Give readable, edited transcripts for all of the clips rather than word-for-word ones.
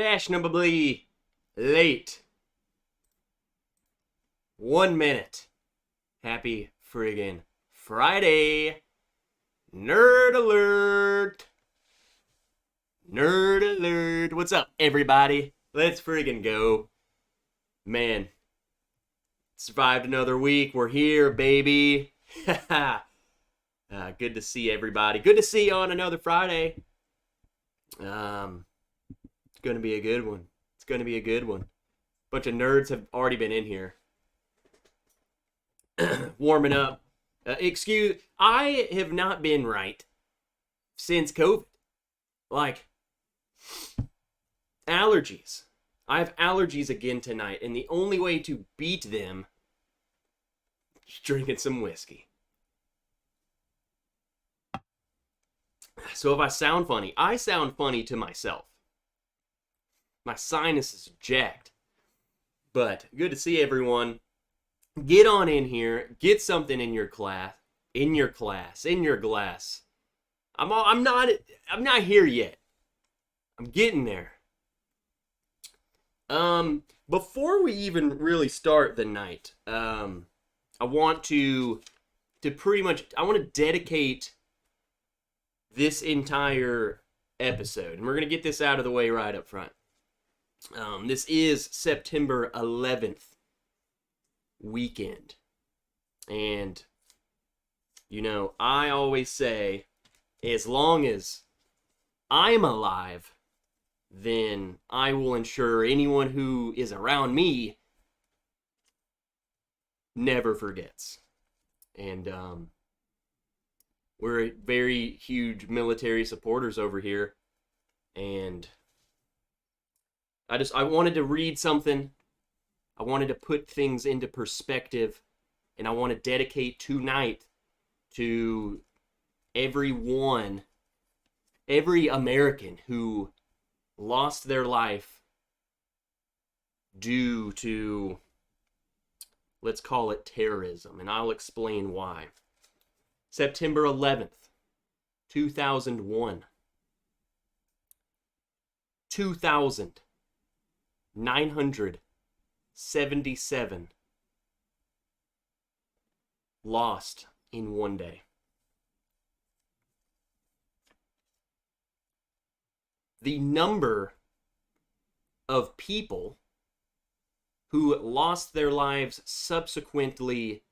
fashionably late. 1 minute. Happy friggin' Friday. Nerd alert. Nerd alert. What's up, everybody? Let's friggin' go. Man, survived another week. We're here, baby. Good to see everybody. Good to see you on another Friday. It's going to be a good one. It's going to be a good one. Bunch of nerds have already been in here. Warming up. I have not been right since COVID. Like, allergies. I have allergies again tonight, and the only way to beat them is drinking some whiskey. So if I sound funny, I sound funny to myself. My sinus is jacked. But good to see everyone. Get on in here. Get something in your glass. I'm not here yet. I'm getting there. Before we even really start the night, I want to dedicate this entire episode, and we're going to get this out of the way right up front. This is September 11th weekend. And, you know, I always say, as long as I'm alive, then I will ensure anyone who is around me never forgets. And, we're very huge military supporters over here. And I wanted to read something. I wanted to put things into perspective. And I want to dedicate tonight to every American who lost their life due to, let's call it terrorism. And I'll explain why. September 11th, 2001. 2,977 lost in one day. The number of people who lost their lives subsequently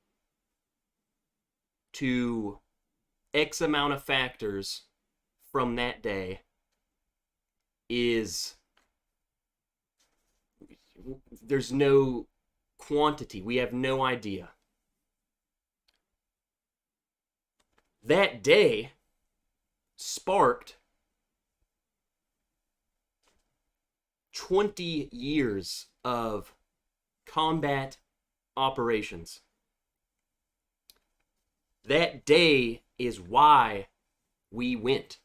to X amount of factors from that day is, there's no quantity. We have no idea. That day sparked 20 years of combat operations. That day is why we went.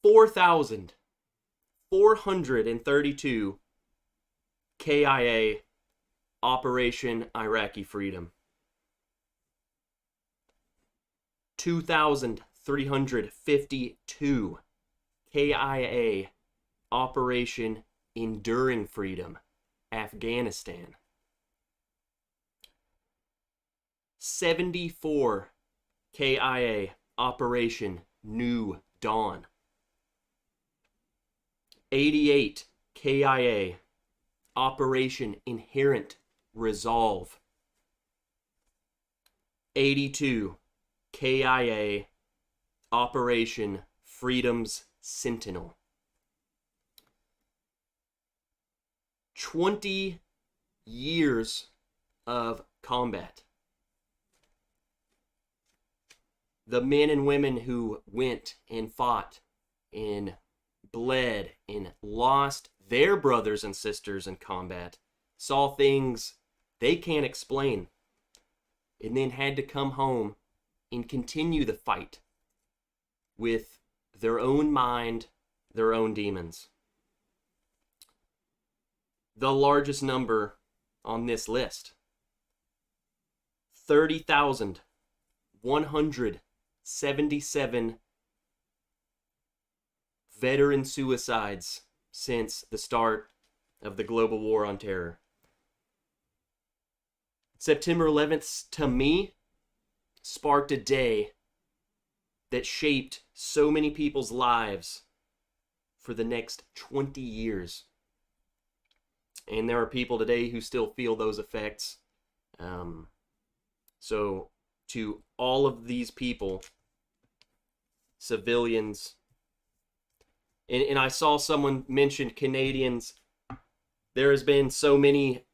4,432 KIA Operation Iraqi Freedom. 2,352 KIA Operation Enduring Freedom, Afghanistan. 74 KIA Operation New Dawn. 88 KIA Operation Inherent Resolve. 82 KIA Operation Freedom's Sentinel. 20 years of combat. The men and women who went and fought and bled and lost their brothers and sisters in combat saw things they can't explain, and then had to come home and continue the fight with their own mind, their own demons. The largest number on this list, 30,177 veteran suicides since the start of the global war on terror. September 11th, to me, sparked a day that shaped so many people's lives for the next 20 years. And there are people today who still feel those effects. So to all of these people, civilians, and I saw someone mention Canadians. There has been so many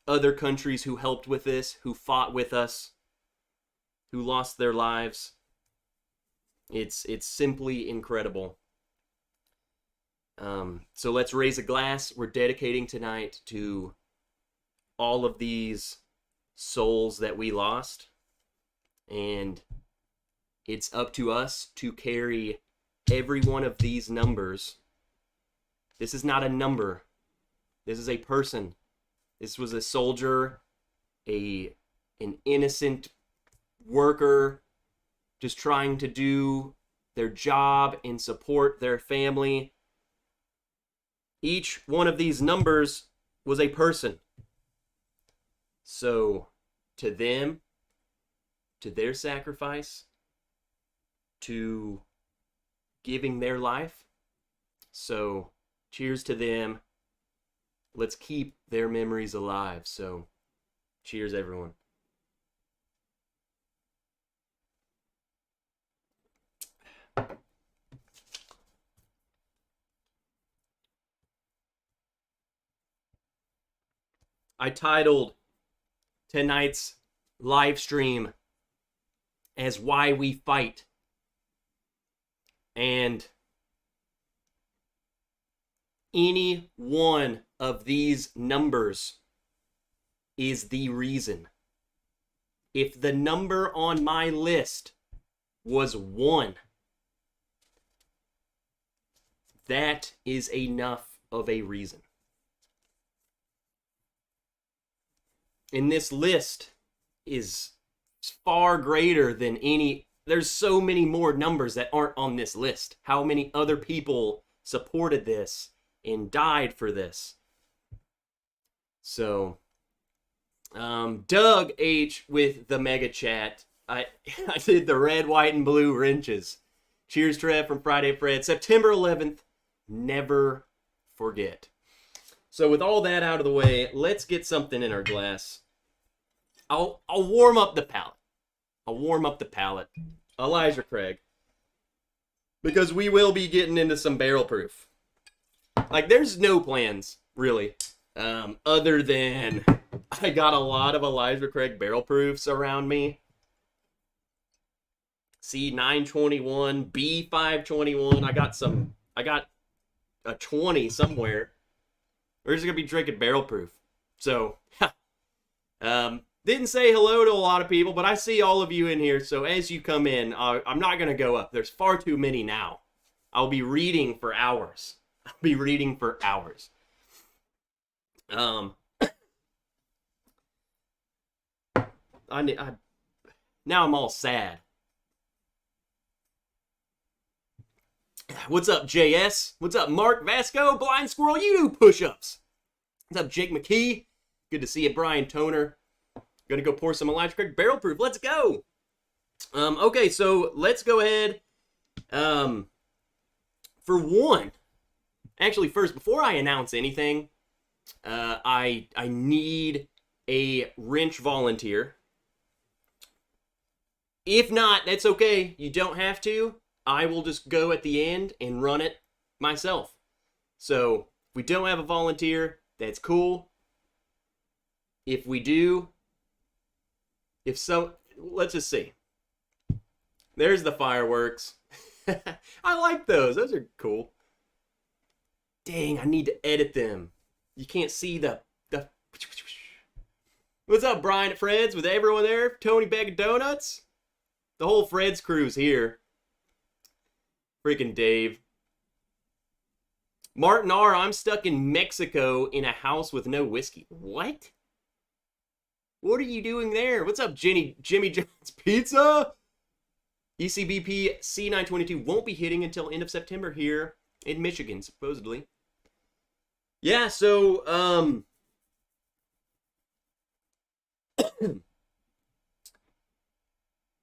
other countries who helped with this, who fought with us, who lost their lives. It's simply incredible. So let's raise a glass. We're dedicating tonight to all of these souls that we lost. And it's up to us to carry every one of these numbers. This is not a number. This is a person. This was a soldier, an innocent worker, just trying to do their job and support their family. Each one of these numbers was a person. So, to them, to their sacrifice, to giving their life. So, cheers to them. Let's keep their memories alive. So, cheers, everyone. I titled tonight's live stream as Why We Fight. And any one of these numbers is the reason. If the number on my list was 1, that is enough of a reason. And this list is far greater than any. There's so many more numbers that aren't on this list. How many other people supported this and died for this? So, Doug H with the mega chat. I did the red, white, and blue wrenches. Cheers, Trev from Friday Fred. September 11th, never forget. So with all that out of the way, let's get something in our glass. I'll warm up the palate. Elijah Craig. Because we will be getting into some barrel proof. Like, there's no plans, really. Other than I got a lot of Elijah Craig barrel proofs around me. C921, B521. I got a 20 somewhere. We're just going to be drinking barrel proof. So, didn't say hello to a lot of people, but I see all of you in here. So as you come in, I'm not going to go up. There's far too many now. I'll be reading for hours. Now I'm all sad. What's up, JS? What's up, Mark Vasco? Blind Squirrel, you do push-ups. What's up, Jake McKee? Good to see you, Brian Toner. Gonna go pour some Elijah Craig barrel proof. Let's go. Okay, so let's go ahead. For one, actually, first, before I announce anything, I need a wrench volunteer. If not, that's okay. You don't have to. I will just go at the end and run it myself. So, if we don't have a volunteer, that's cool. If we do, let's just see. There's the fireworks. I like those. Those are cool. Dang, I need to edit them. You can't see the... What's up, Brian at Fred's with everyone there? Tony Bag of Donuts? The whole Fred's crew's here. Freaking Dave. Martin R., I'm stuck in Mexico in a house with no whiskey. What? What are you doing there? What's up, Jimmy John's Pizza? ECBP C922 won't be hitting until end of September here. in Michigan, supposedly. Yeah, so,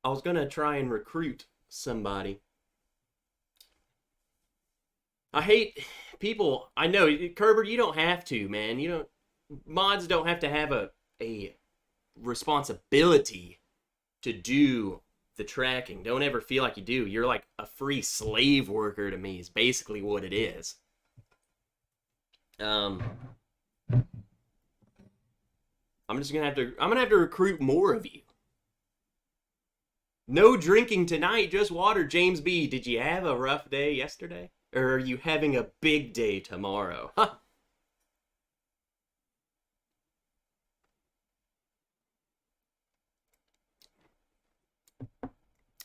I was gonna try and recruit somebody. I hate people. I know, Kerber, you don't have to, man. You don't. Mods don't have to have a responsibility to do the tracking. Don't ever feel like you do. You're like a free slave worker to me. Is basically what it is. I'm just gonna have to. I'm gonna have to recruit more of you. No drinking tonight, just water. James B, did you have a rough day yesterday? Or are you having a big day tomorrow? Huh.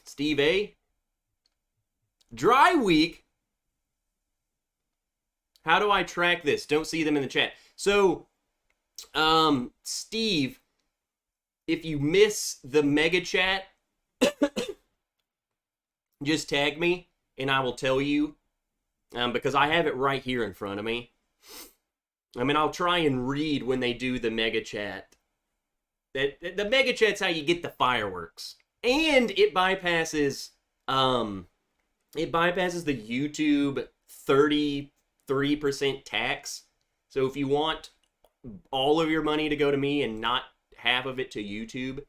Steve A, dry week. How do I track this? Don't see them in the chat. So, Steve, if you miss the mega chat, just tag me and I will tell you, because I have it right here in front of me. I mean, I'll try and read when they do the mega chat. The mega chat's how you get the fireworks, and it bypasses the YouTube 33% tax. So if you want all of your money to go to me and not half of it to YouTube,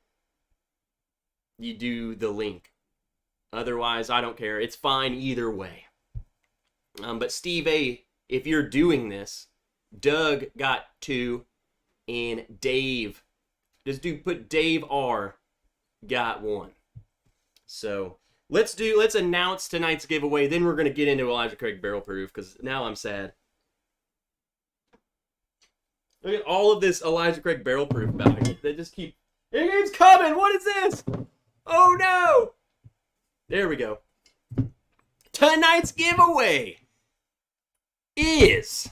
you do the link. Otherwise, I don't care. It's fine either way. But Steve A, if you're doing this, Doug got 2, and Dave, put Dave R, got 1. So let's announce tonight's giveaway. Then we're gonna get into Elijah Craig Barrel Proof because now I'm sad. Look at all of this Elijah Craig Barrel Proof about it. They just keep. It keeps coming. What is this? Oh no! There we go. Tonight's giveaway is.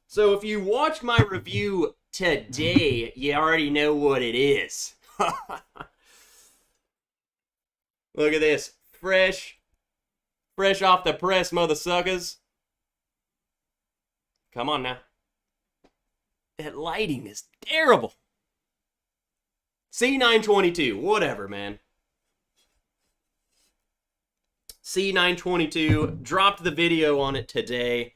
So if you watched my review today, you already know what it is. Look at this. Fresh off the press, mother suckers. Come on now. That lighting is terrible. C922, whatever, man. C922, dropped the video on it today.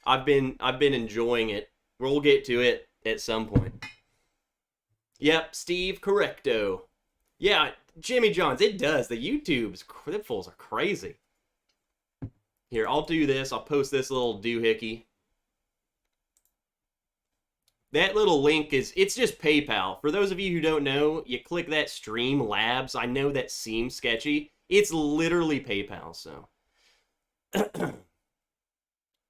I've been enjoying it. We'll get to it at some point. Yep, Steve, correcto. Yeah, Jimmy Johns, it does. The YouTube's fools are crazy. Here, I'll do this. I'll post this little doohickey. That little link it's just PayPal. For those of you who don't know, you click that Streamlabs. I know that seems sketchy. It's literally PayPal, so.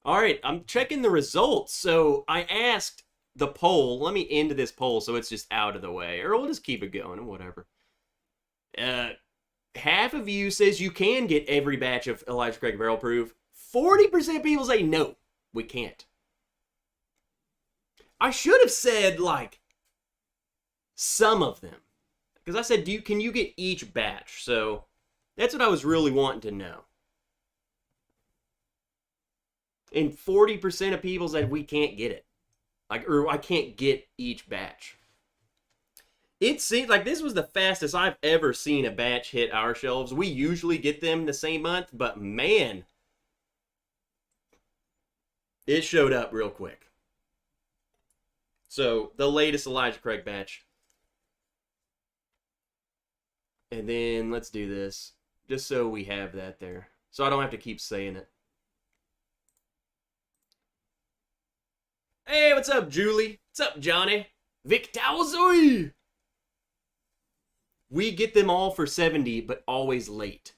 All right, I'm checking the results. So I asked the poll. Let me end this poll so it's just out of the way. Or we'll just keep it going, whatever. Half of you says you can get every batch of Elijah Craig Barrel Proof. 40% of people say no, we can't. I should have said, like, some of them. Because I said, can you get each batch? So that's what I was really wanting to know. And 40% of people said we can't get it. Or I can't get each batch. It seems like this was the fastest I've ever seen a batch hit our shelves. We usually get them the same month, but man, it showed up real quick. So, the latest Elijah Craig batch. And then, let's do this. Just so we have that there. So I don't have to keep saying it. Hey, what's up, Julie? What's up, Johnny? Victauzoy! We get them all for 70, but always late.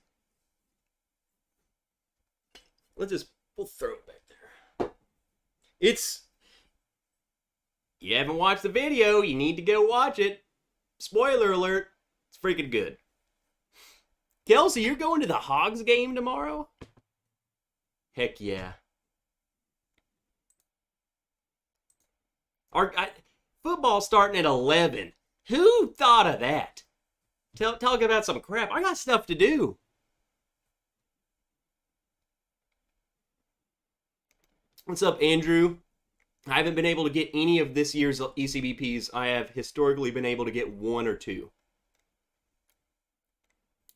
We'll throw it back there. You haven't watched the video, you need to go watch it. Spoiler alert, it's freaking good. Kelsey, you're going to the Hogs game tomorrow? Heck yeah. Football starting at 11. Who thought of that? Talking about some crap. I got stuff to do. What's up, Andrew? I haven't been able to get any of this year's ECBPs. I have historically been able to get 1 or 2.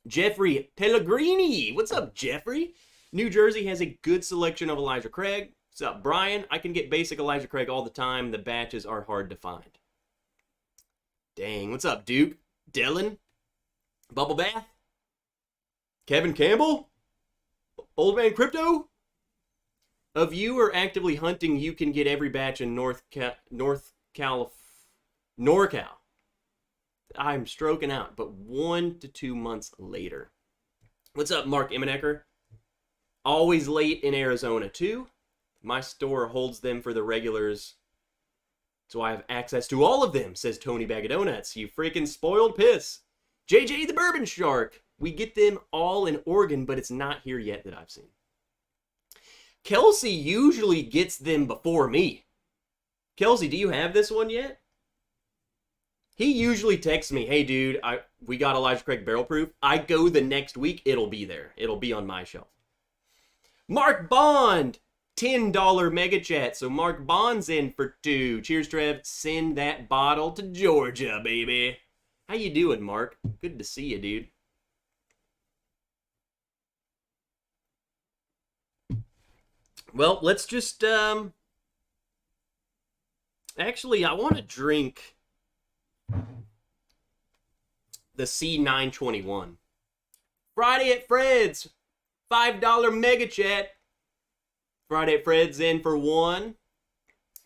Jeffrey Pellegrini. What's up, Jeffrey? New Jersey has a good selection of Elijah Craig. What's up, Brian? I can get basic Elijah Craig all the time. The batches are hard to find. Dang. What's up, Duke? Dylan? Bubble Bath? Kevin Campbell? Old Man Crypto? If you are actively hunting, you can get every batch in NorCal. I'm stroking out, but 1 to 2 months later. What's up, Mark Immenecker? Always late in Arizona, too. My store holds them for the regulars, so I have access to all of them, says Tony Bag of Donuts. You freaking spoiled piss. JJ the Bourbon Shark. We get them all in Oregon, but it's not here yet that I've seen. Kelsey usually gets them before me. Kelsey, do you have this one yet? He usually texts me, hey, dude, we got Elijah Craig Barrel Proof. I go the next week, it'll be there. It'll be on my shelf. Mark Bond, $10 mega chat. So Mark Bond's in for 2. Cheers, Trev. Send that bottle to Georgia, baby. How you doing, Mark? Good to see you, dude. Well, let's just, actually, I want to drink the C921. Friday at Fred's, $5 mega chat. Friday at Fred's in for 1.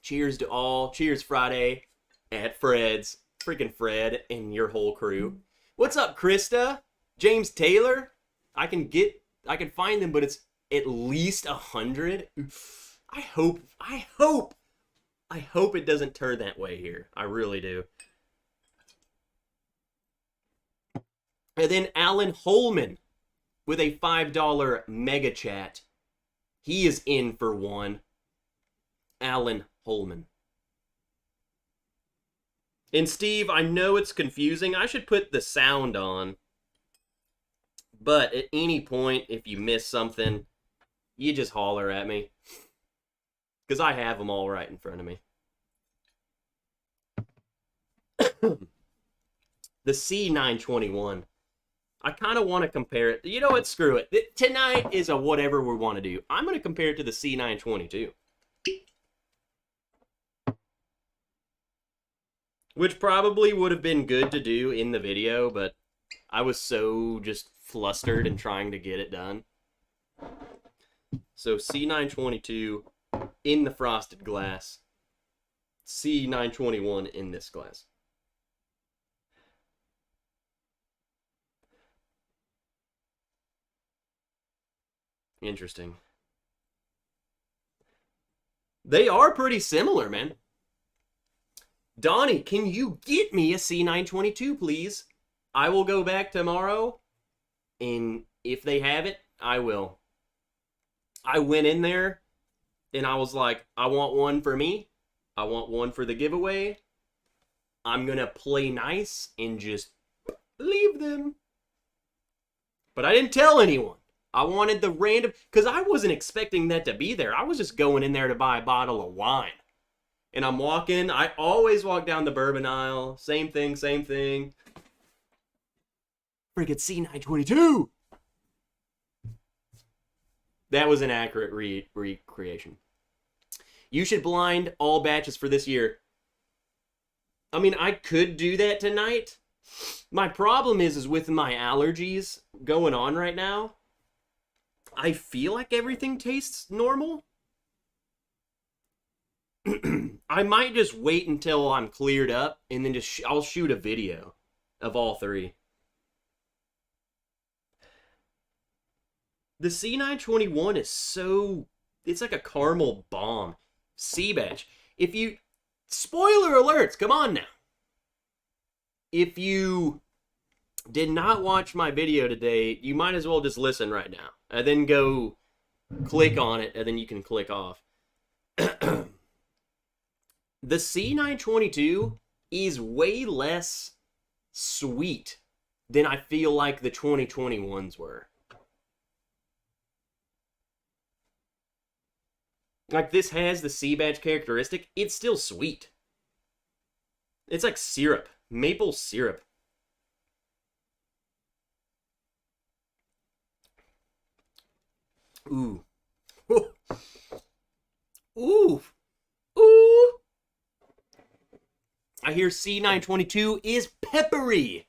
Cheers to all. Cheers, Friday at Fred's. Freaking Fred and your whole crew. What's up, Krista? James Taylor? I can find them, but it's at least 100. I hope it doesn't turn that way here. I really do. And then Alan Holman with a $5 mega chat. He is in for 1. Alan Holman. And Steve, I know it's confusing. I should put the sound on. But at any point, if you miss something, you just holler at me. Because I have them all right in front of me. The C921. I kind of want to compare it. You know what? Screw it. Tonight is a whatever we want to do. I'm going to compare it to the C922. Which probably would have been good to do in the video, but I was so just flustered and trying to get it done. So C922 in the frosted glass. C921 in this glass. Interesting. They are pretty similar, man. Donnie, can you get me a C922, please? I will go back tomorrow, and if they have it, I will. I went in there, and I was like, I want one for me. I want one for the giveaway. I'm going to play nice and just leave them. But I didn't tell anyone. I wanted the random, because I wasn't expecting that to be there. I was just going in there to buy a bottle of wine. And I'm walking. I always walk down the bourbon aisle. Same thing, same thing. Freaking C922. That was an accurate recreation. You should blind all batches for this year. I mean, I could do that tonight. My problem is with my allergies going on right now. I feel like everything tastes normal. I might just wait until I'm cleared up and then just I'll shoot a video of all 3. The C921 is so... It's like a caramel bomb. C batch. If you... Spoiler alerts, come on now. If you did not watch my video today, you might as well just listen right now. And then go click on it, and then you can click off. The C922 is way less sweet than I feel like the 2021s were. Like, this has the sea batch characteristic. It's still sweet. It's like syrup. Maple syrup. Ooh. Ooh. Ooh. I hear C922 is peppery.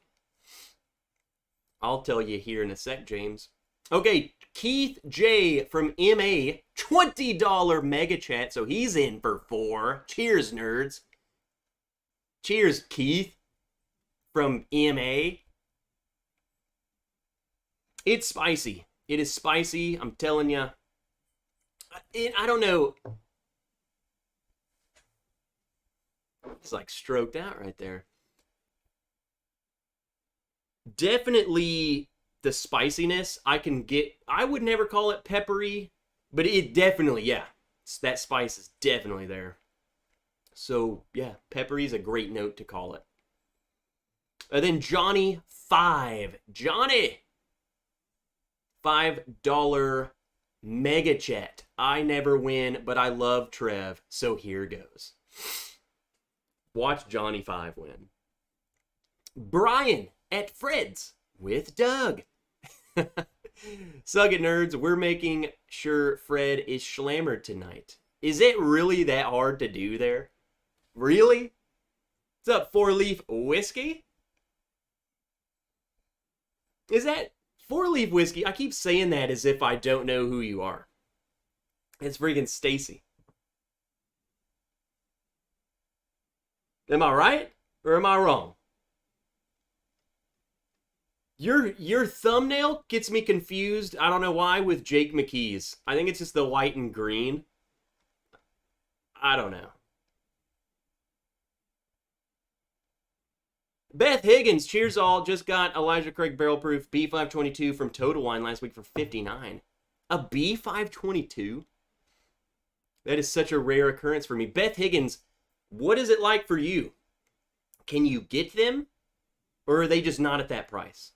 I'll tell you here in a sec, James. Okay, Keith J from MA, $20 mega chat, so he's in for 4. Cheers, nerds. Cheers, Keith from MA. It's spicy. It is spicy, I'm telling you. I don't know. It's like stroked out right there. Definitely the spiciness I can get. I would never call it peppery, but it definitely, yeah, that spice is definitely there. So yeah, peppery is a great note to call it. And then Johnny 5. Johnny, $5 mega chat. I never win, but I love Trev, so here goes. Watch Johnny 5 win. Brian at Fred's with Doug. Suck it, nerds. We're making sure Fred is schlammered tonight. Is it really that hard to do there? Really? What's up, 4-leaf whiskey? Is that 4-leaf whiskey? I keep saying that as if I don't know who you are. It's freaking Stacy. Am I right or am I wrong? Your thumbnail gets me confused. I don't know why with Jake McKee's. I think it's just the white and green. I don't know. Beth Higgins, cheers all. Just got Elijah Craig Barrel Proof B522 from Total Wine last week for $59. A B522? That is such a rare occurrence for me. Beth Higgins, what is it like for you? Can you get them? Or are they just not at that price?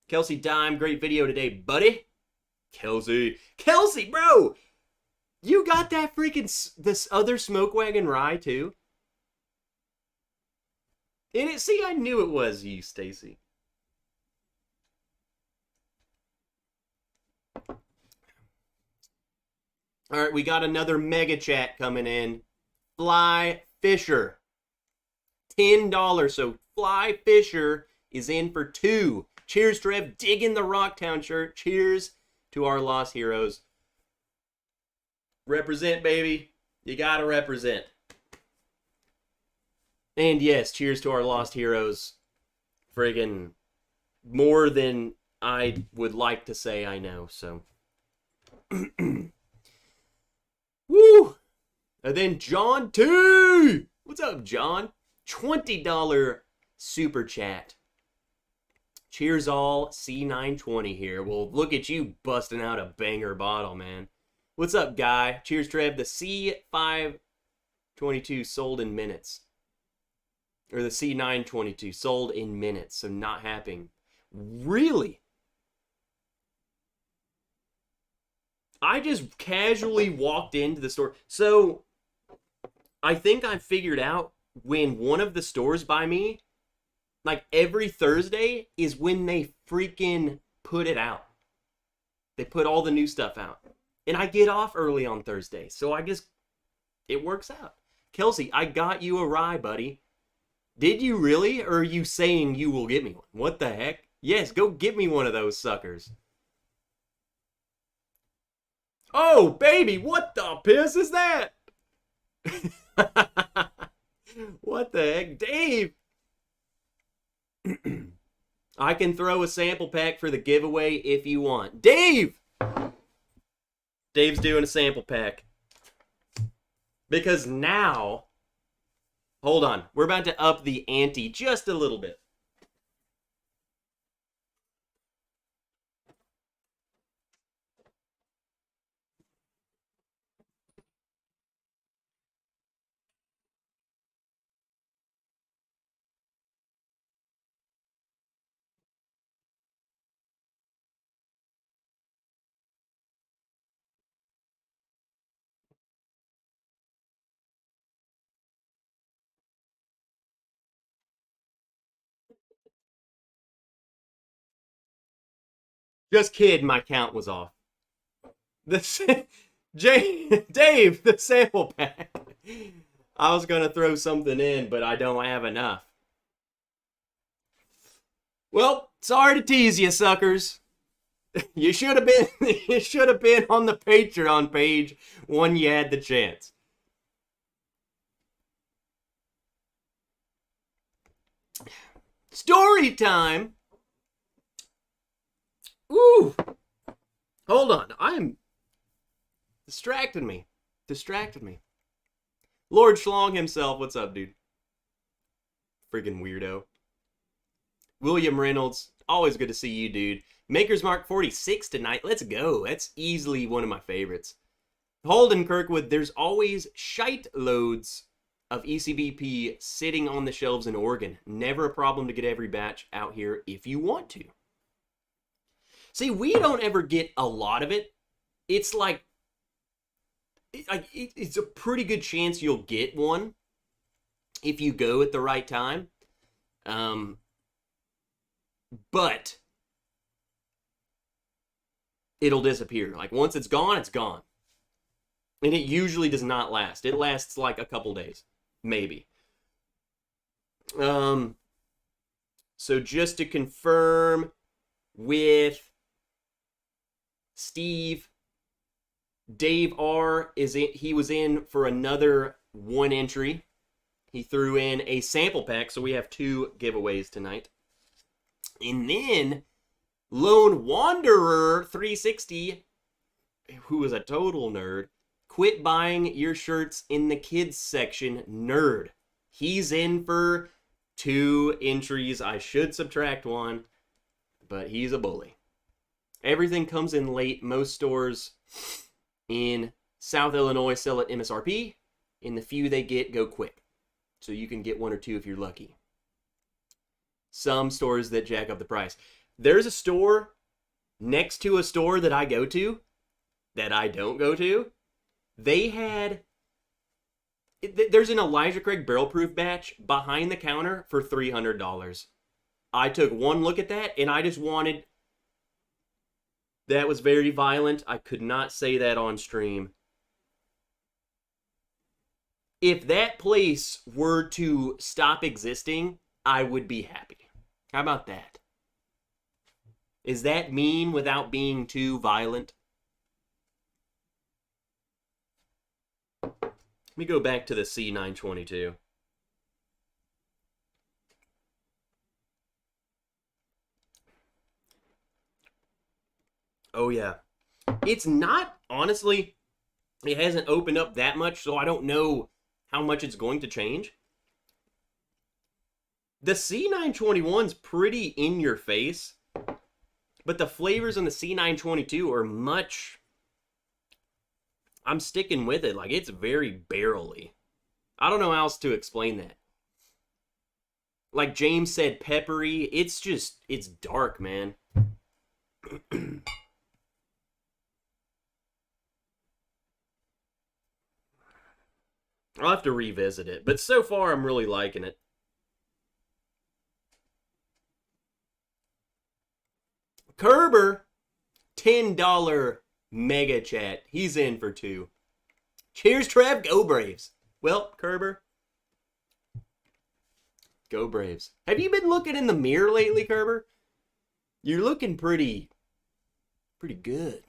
Kelsey Dime, great video today, buddy. Kelsey, bro! You got that freaking, this other Smoke Wagon Rye, too? And it, see, I knew it was you, Stacy. All right, we got another mega chat coming in. Fly Fisher, $10. So Fly Fisher is in for 2. Cheers, Trev. Digging the Rocktown shirt. Cheers to our lost heroes. Represent, baby. You gotta represent. And yes, cheers to our lost heroes. Friggin' more than I would like to say I know, so. Woo! And then John T! What's up, John? $20 super chat. Cheers all, C920 here. Well, look at you busting out a banger bottle, man. What's up, guy? Cheers, Trev. The C522 sold in minutes. Or the C922 sold in minutes, so not happening. Really? I just casually walked into the store. So, I think I figured out when one of the stores by me, like every Thursday, is when they freaking put it out. They put all the new stuff out. And I get off early on Thursday, so I just, it works out. Kelsey, I got you a rye, buddy. Did you really? Or are you saying you will get me one? What the heck? Yes, go get me one of those suckers. Oh, baby, what the piss is that? What the heck? Dave! I can throw a sample pack for the giveaway if you want. Dave! Dave's doing a sample pack. Because now... Hold on. We're about to up the ante just a little bit. Just kidding, my count was off. Dave, the sample pack. I was going to throw something in, but I don't have enough. Well, sorry to tease you, suckers. You should have been on the Patreon page when you had the chance. Story time. Ooh. Hold on. I'm distracted me. Lord Schlong himself, what's up, dude? Friggin' weirdo. William Reynolds, always good to see you, dude. Maker's Mark 46 tonight. Let's go. That's easily one of my favorites. Holden Kirkwood, there's always shite loads of ECBP sitting on the shelves in Oregon. Never a problem to get every batch out here if you want to. See, we don't ever get a lot of it. It's like, it's a pretty good chance you'll get one if you go at the right time. But it'll disappear. Like, once it's gone, it's gone. And it usually does not last. It lasts like a couple days. Maybe. So just to confirm with Steve, Dave R. he was in for another one entry. He threw in a sample pack, so we have 2 giveaways tonight. And then Lone Wanderer 360, who is a total nerd, quit buying your shirts in the kids section, nerd. He's in for 2 entries. I should subtract 1, but he's a bully. Everything comes in late. Most stores in South Illinois sell at MSRP. In the few they get, go quick. So you can get 1 or 2 if you're lucky. Some stores that jack up the price. There's a store next to a store that I go to, that I don't go to. They had, there's an Elijah Craig barrel proof batch behind the counter for $300. I took one look at that and I just wanted, that was very violent. I could not say that on stream. If that place were to stop existing, I would be happy. How about that? Is that mean without being too violent? Let me go back to the C922. Oh, yeah. It's not, honestly, it hasn't opened up that much, so I don't know how much it's going to change. The C921's pretty in your face, but the flavors on the C922 are much... I'm sticking with it. Like, it's very barrel-y. I don't know how else to explain that. Like James said, peppery. It's just, it's dark, man. I'll have to revisit it, but so far I'm really liking it. Kerber, $10 mega chat. He's in for 2. Cheers, Trev. Go Braves. Well, Kerber, go Braves. Have you been looking in the mirror lately, Kerber? You're looking pretty good.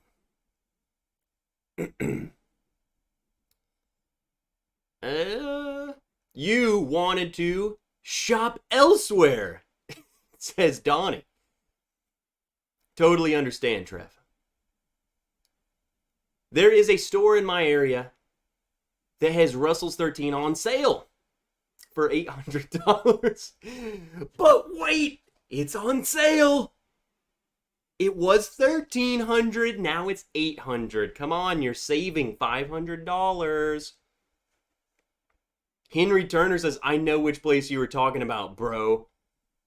You wanted to shop elsewhere, says Donnie. Totally understand, Trev. There is a store in my area that has Russell's 13 on sale for $800. But wait, it's on sale. It was $1,300, now it's $800. Come on, you're saving $500. Henry Turner says, I know which place you were talking about, bro.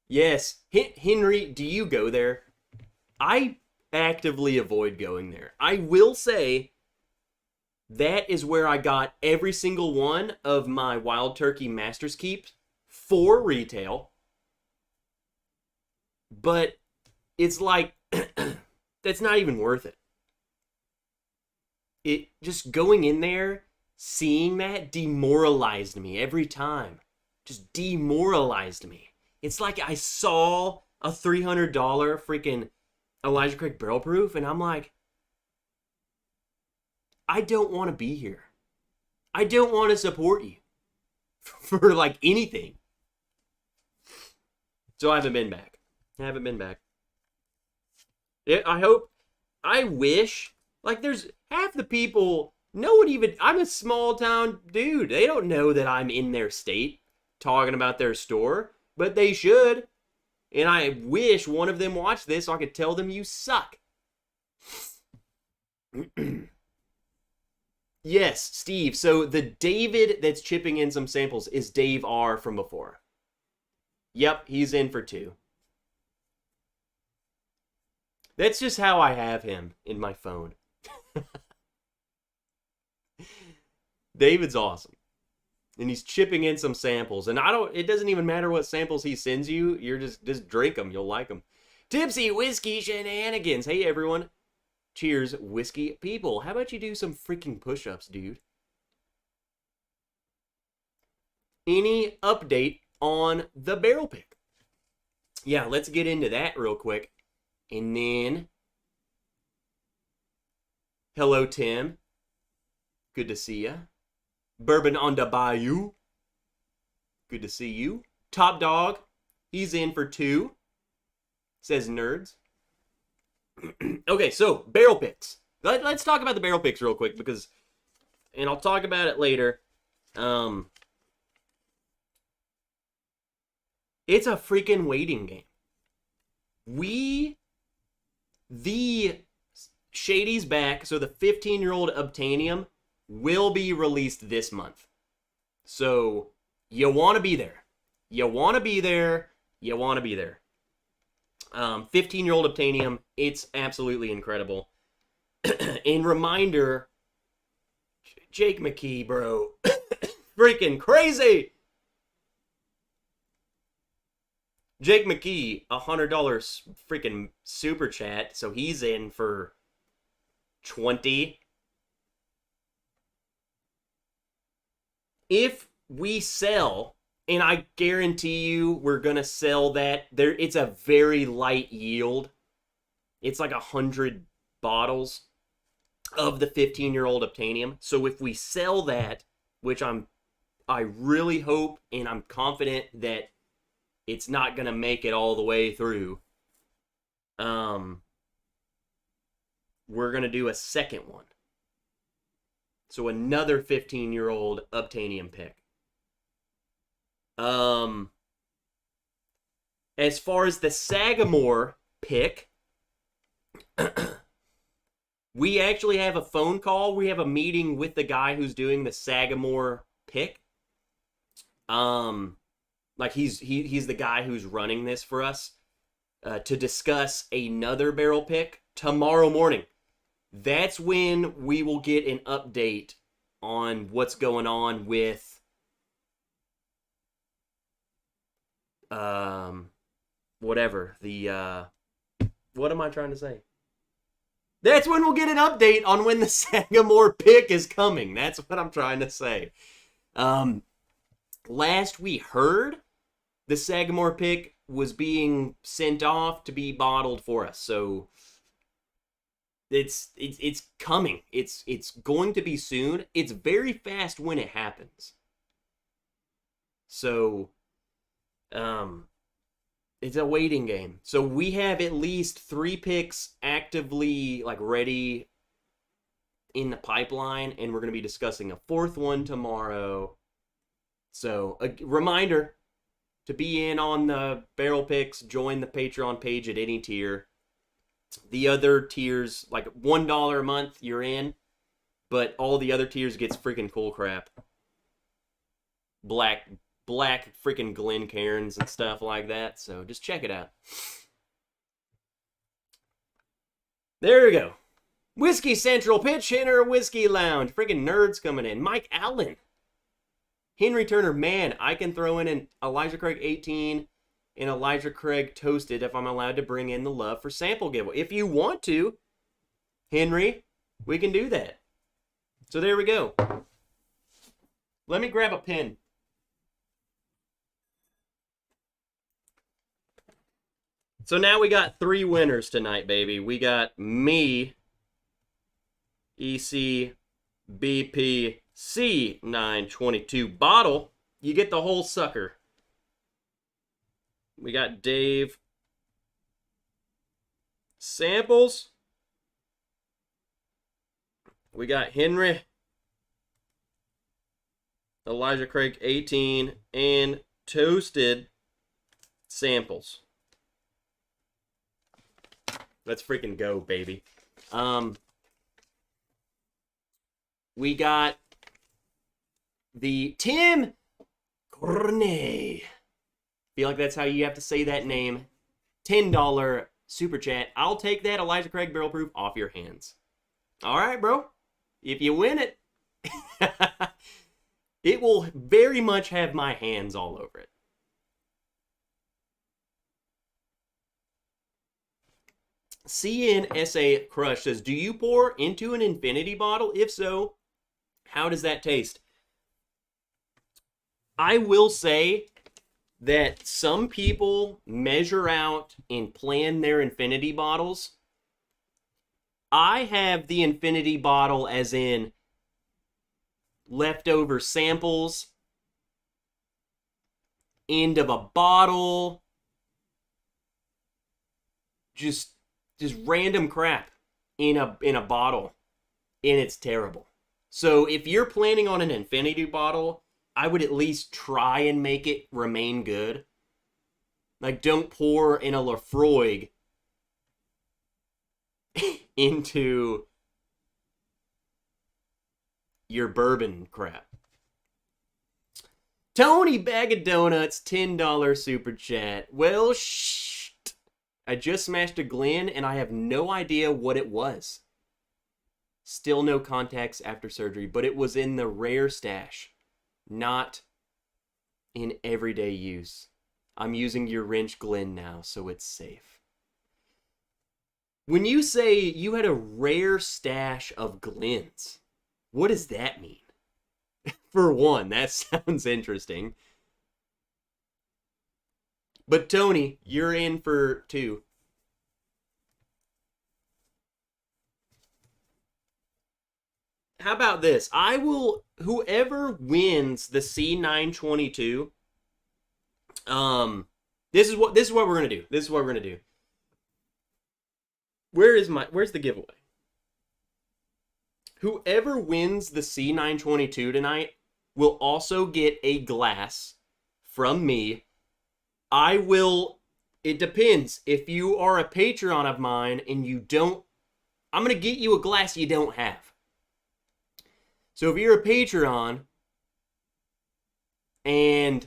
Yes, Henry, do you go there? I actively avoid going there. I will say that is where I got every single one of my Wild Turkey Masters Keeps for retail. But it's like, that's not even worth it. It just going in there, seeing that demoralized me every time. Just demoralized me. It's like I saw a $300 freaking Elijah Craig barrel proof, and I'm like, I don't want to be here. I don't want to support you for like anything. So I haven't been back. I wish, like, there's half the people, no one even, I'm a small town dude. They don't know that I'm in their state talking about their store, but they should. And I wish one of them watched this so I could tell them you suck. Yes, Steve. So the David that's chipping in some samples is Dave R from before. Yep, he's in for 2. That's just how I have him in my phone. David's awesome. And he's chipping in some samples. And it doesn't even matter what samples he sends you. You're just drink them. You'll like them. Tipsy Whiskey Shenanigans. Hey, everyone. Cheers, whiskey people. How about you do some freaking push-ups, dude? Any update on the barrel pick? Yeah, let's get into that real quick. And then, hello, Tim. Good to see ya. Bourbon on the Bayou. Good to see you. Top Dog. He's in for 2. Says nerds. Okay, so barrel picks. Let's talk about the barrel picks real quick because, and I'll talk about it later. It's a freaking waiting game. The Shady's back, so the 15-year-old Obtainium will be released this month. So you want to be there. 15-year-old Obtainium, it's absolutely incredible. And reminder, Jake McKee, bro, freaking crazy. Jake McKee, $100 freaking super chat, so he's in for 20. If we sell, and I guarantee you we're going to sell that, it's a very light yield. It's like 100 bottles of the 15-year-old Obtainium. So if we sell that, which I really hope and I'm confident that it's not going to make it all the way through, we're going to do a second one. So another 15-year-old Obtainium pick. As far as the Sagamore pick, we actually have a phone call. We have a meeting with the guy who's doing the Sagamore pick. Like he's the guy who's running this for us, to discuss another barrel pick tomorrow morning. That's when we will get an update on what's going on with whatever the what am I trying to say? That's when we'll get an update on when the Sagamore pick is coming. That's what I'm trying to say. Last we heard, the Sagamore pick was being sent off to be bottled for us. So it's coming. It's going to be soon. It's very fast when it happens. So it's a waiting game. So we have at least 3 picks actively ready in the pipeline, and we're going to be discussing a 4th one tomorrow. So a reminder to be in on the barrel picks, join the Patreon page at any tier. The other tiers, like $1 a month, you're in, but all the other tiers gets freaking cool crap. Black freaking Glencairns and stuff like that. So just check it out. There we go. Whiskey Central Pitch Hitter Whiskey Lounge. Freaking nerds coming in. Mike Allen. Henry Turner. Man, I can throw in an Elijah Craig 18 and Elijah Craig Toasted if I'm allowed to bring in the love for sample giveaway. If you want to, Henry, we can do that. So there we go. Let me grab a pen. So now we got 3 winners tonight, baby. We got me, ECBP C922 bottle. You get the whole sucker. We got Dave samples. We got Henry, Elijah Craig 18, and Toasted samples. Let's freaking go, baby. We got the Tim Cornet. Feel like that's how you have to say that name. $10 super chat. I'll take that Elijah Craig barrel proof off your hands. All right, bro. If you win it, it will very much have my hands all over it. CNSA Crush says, do you pour into an infinity bottle? If so, how does that taste? I will say that some people measure out and plan their infinity bottles. I have the infinity bottle as in leftover samples, end of a bottle, just random crap in a bottle, and it's terrible. So if you're planning on an infinity bottle, I would at least try and make it remain good. Like, don't pour in a Lafroig into your bourbon crap. Tony Bag of Donuts, $10 super chat. Well, I just smashed a Glen, and I have no idea what it was. Still no contacts after surgery, but it was in the rare stash, not in everyday use. I'm using your wrench Glen now, so it's safe. When you say you had a rare stash of Glens, what does that mean? For one, that sounds interesting. But Tony, you're in for 2. How about this? Whoever wins the C922, this is what we're gonna do. This is what we're gonna do. Where's the giveaway? Whoever wins the C922 tonight will also get a glass from me. It depends. If you are a Patreon of mine and you don't, I'm going to get you a glass you don't have. So if you're a Patreon and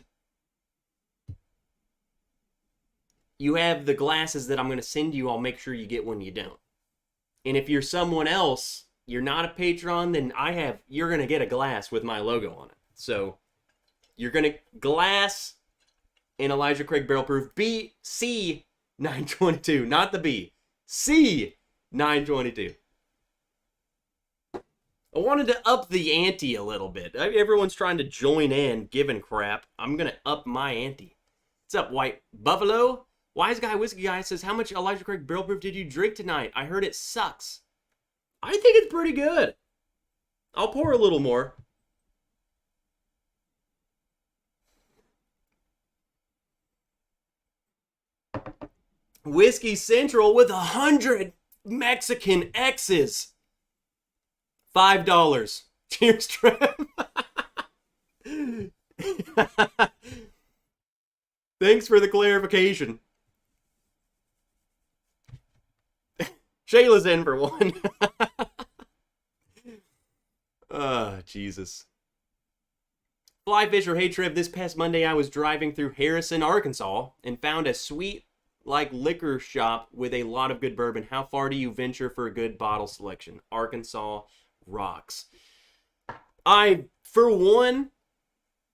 you have the glasses that I'm going to send you, I'll make sure you get one you don't. And if you're someone else, you're not a Patreon, then you're going to get a glass with my logo on it. So you're going to glass in Elijah Craig Barrel Proof C922, not the B. C922. I wanted to up the ante a little bit. Everyone's trying to join in, giving crap. I'm going to up my ante. What's up, White Buffalo? Wise Guy Whiskey Guy says, how much Elijah Craig Barrel Proof did you drink tonight? I heard it sucks. I think it's pretty good. I'll pour a little more. Whiskey Central with 100 Mexican X's. $5. Cheers, Trev. Thanks for the clarification. Shayla's in for 1. Jesus. Fly Fisher, hey Trev, this past Monday I was driving through Harrison, Arkansas, and found a sweet liquor shop with a lot of good bourbon. How far do you venture for a good bottle selection? Arkansas rocks. For one,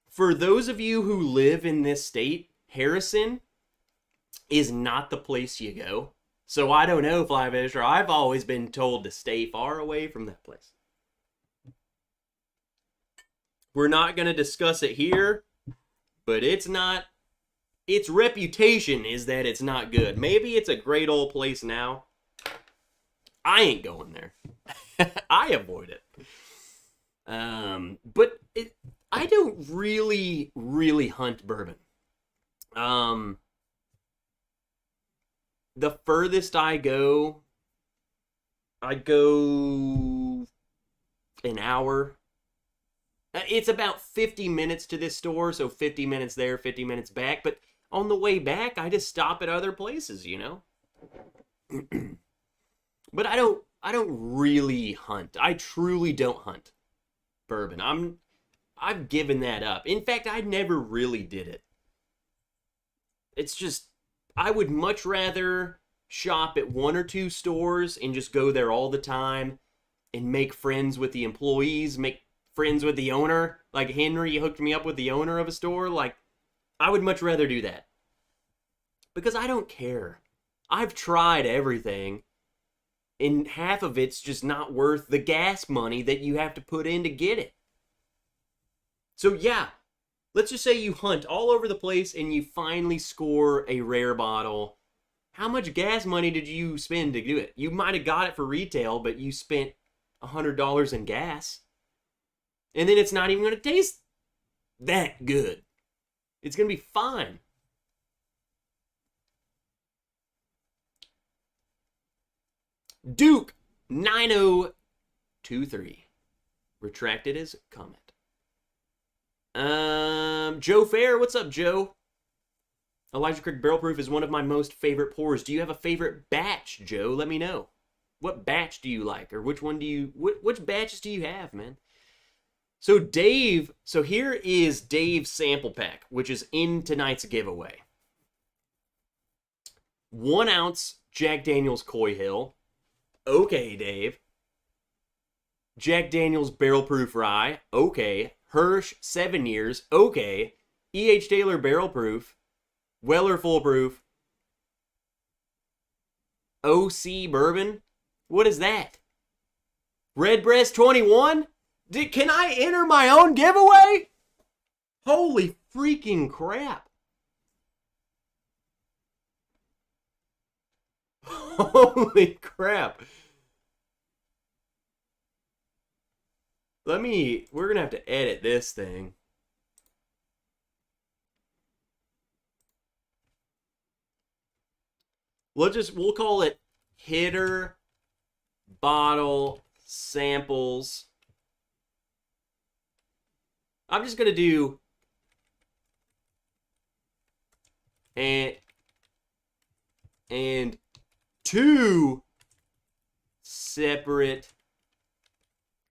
for those of you who live in this state, Harrison is not the place you go. So I don't know, Fly Fisher. I've always been told to stay far away from that place. We're not going to discuss it here, but it's not. Its reputation is that it's not good. Maybe it's a great old place now. I ain't going there. I avoid it. But I don't really hunt bourbon. The furthest I go an hour. It's about 50 minutes to this store, so 50 minutes there, 50 minutes back. But on the way back, I just stop at other places, you know? But I don't really hunt. I truly don't hunt bourbon. I've given that up. In fact, I never really did it. It's just, I would much rather shop at one or two stores and just go there all the time and make friends with the employees, make friends with the owner. Like Henry hooked me up with the owner of a store. Like, I would much rather do that. Because I don't care. I've tried everything, and half of it's just not worth the gas money that you have to put in to get it. So yeah, let's just say you hunt all over the place and you finally score a rare bottle. How much gas money did you spend to do it? You might have got it for retail, but you spent $100 in gas. And then it's not even going to taste that good. It's going to be fine. Duke 9023 retracted his comment. Joe Fair, what's up, Joe? Elijah Craig Barrel Proof is one of my most favorite pours. Do you have a favorite batch, Joe? Let me know. What batch do you like, or which batches do you have, man? So Dave, here is Dave's sample pack, which is in tonight's giveaway. 1 ounce Jack Daniel's Coy Hill. Okay, Dave. Jack Daniel's Barrel Proof Rye. Okay. Hirsch 7 years. Okay. E.H. Taylor Barrel Proof. Weller Full Proof. OC Bourbon. What is that? Redbreast 21? Can I enter my own giveaway? Holy freaking crap. Holy crap. We're going to have to edit this thing. We'll call it Hitter Bottle Samples. I'm just going to do and 2 separate,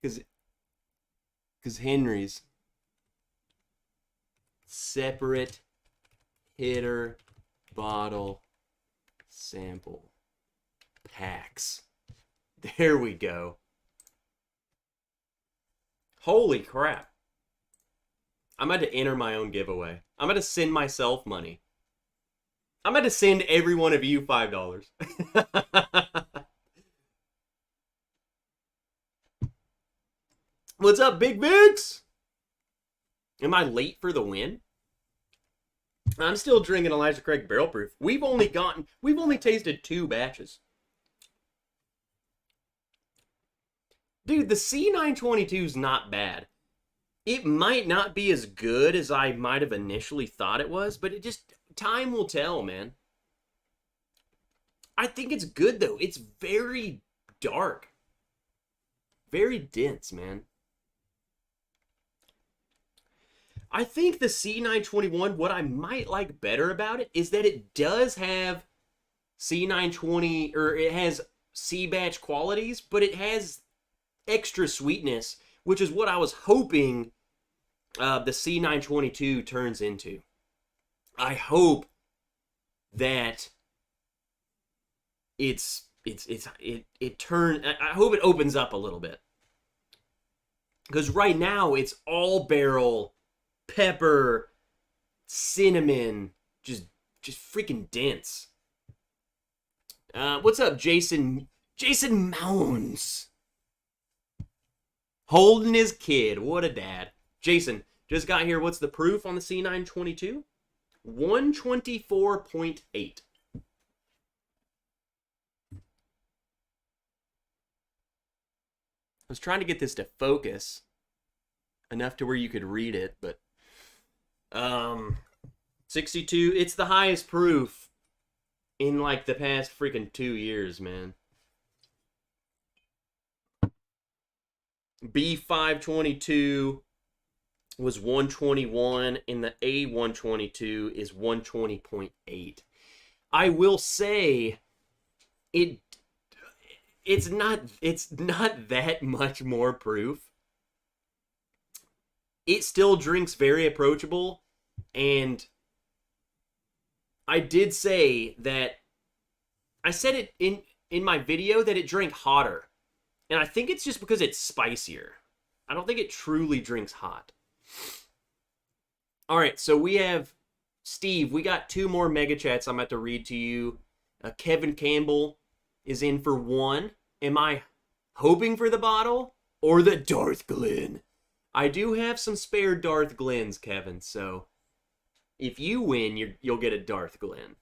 because Henry's separate hitter bottle sample packs. There we go. Holy crap. I'm about to enter my own giveaway. I'm going to send myself money. I'm going to send every one of you $5. What's up, Big Vix? Am I late for the win? I'm still drinking Elijah Craig Barrel Proof. We've only tasted 2 batches. Dude, the C922 is not bad. It might not be as good as I might have initially thought it was, but time will tell, man. I think it's good, though. It's very dark. Very dense, man. I think the C921, what I might like better about it is that it does have C920, or it has C-batch qualities, but it has extra sweetness, which is what I was hoping the C922 turns into. I hope that I hope it opens up a little bit. Because right now it's all barrel, pepper, cinnamon, just just freaking dense. What's up, Jason? Jason Mounds. Holding his kid. What a dad. Jason, just got here. What's the proof on the C922? 124.8. I was trying to get this to focus enough to where you could read it, but 62, it's the highest proof in like the past freaking 2 years, man. B522 was 121, and the A122 is 120.8. I will say it's not that much more proof. It still drinks very approachable, and I did say that I said it in my video that it drank hotter. And I think it's just because it's spicier. I don't think it truly drinks hot. All right, so we have Steve. We got 2 more mega chats I'm about to read to you. Kevin Campbell is in for 1. Am I hoping for the bottle or the Darth Glen? I do have some spare Darth Glens, Kevin, so if you win, you'll get a Darth Glen.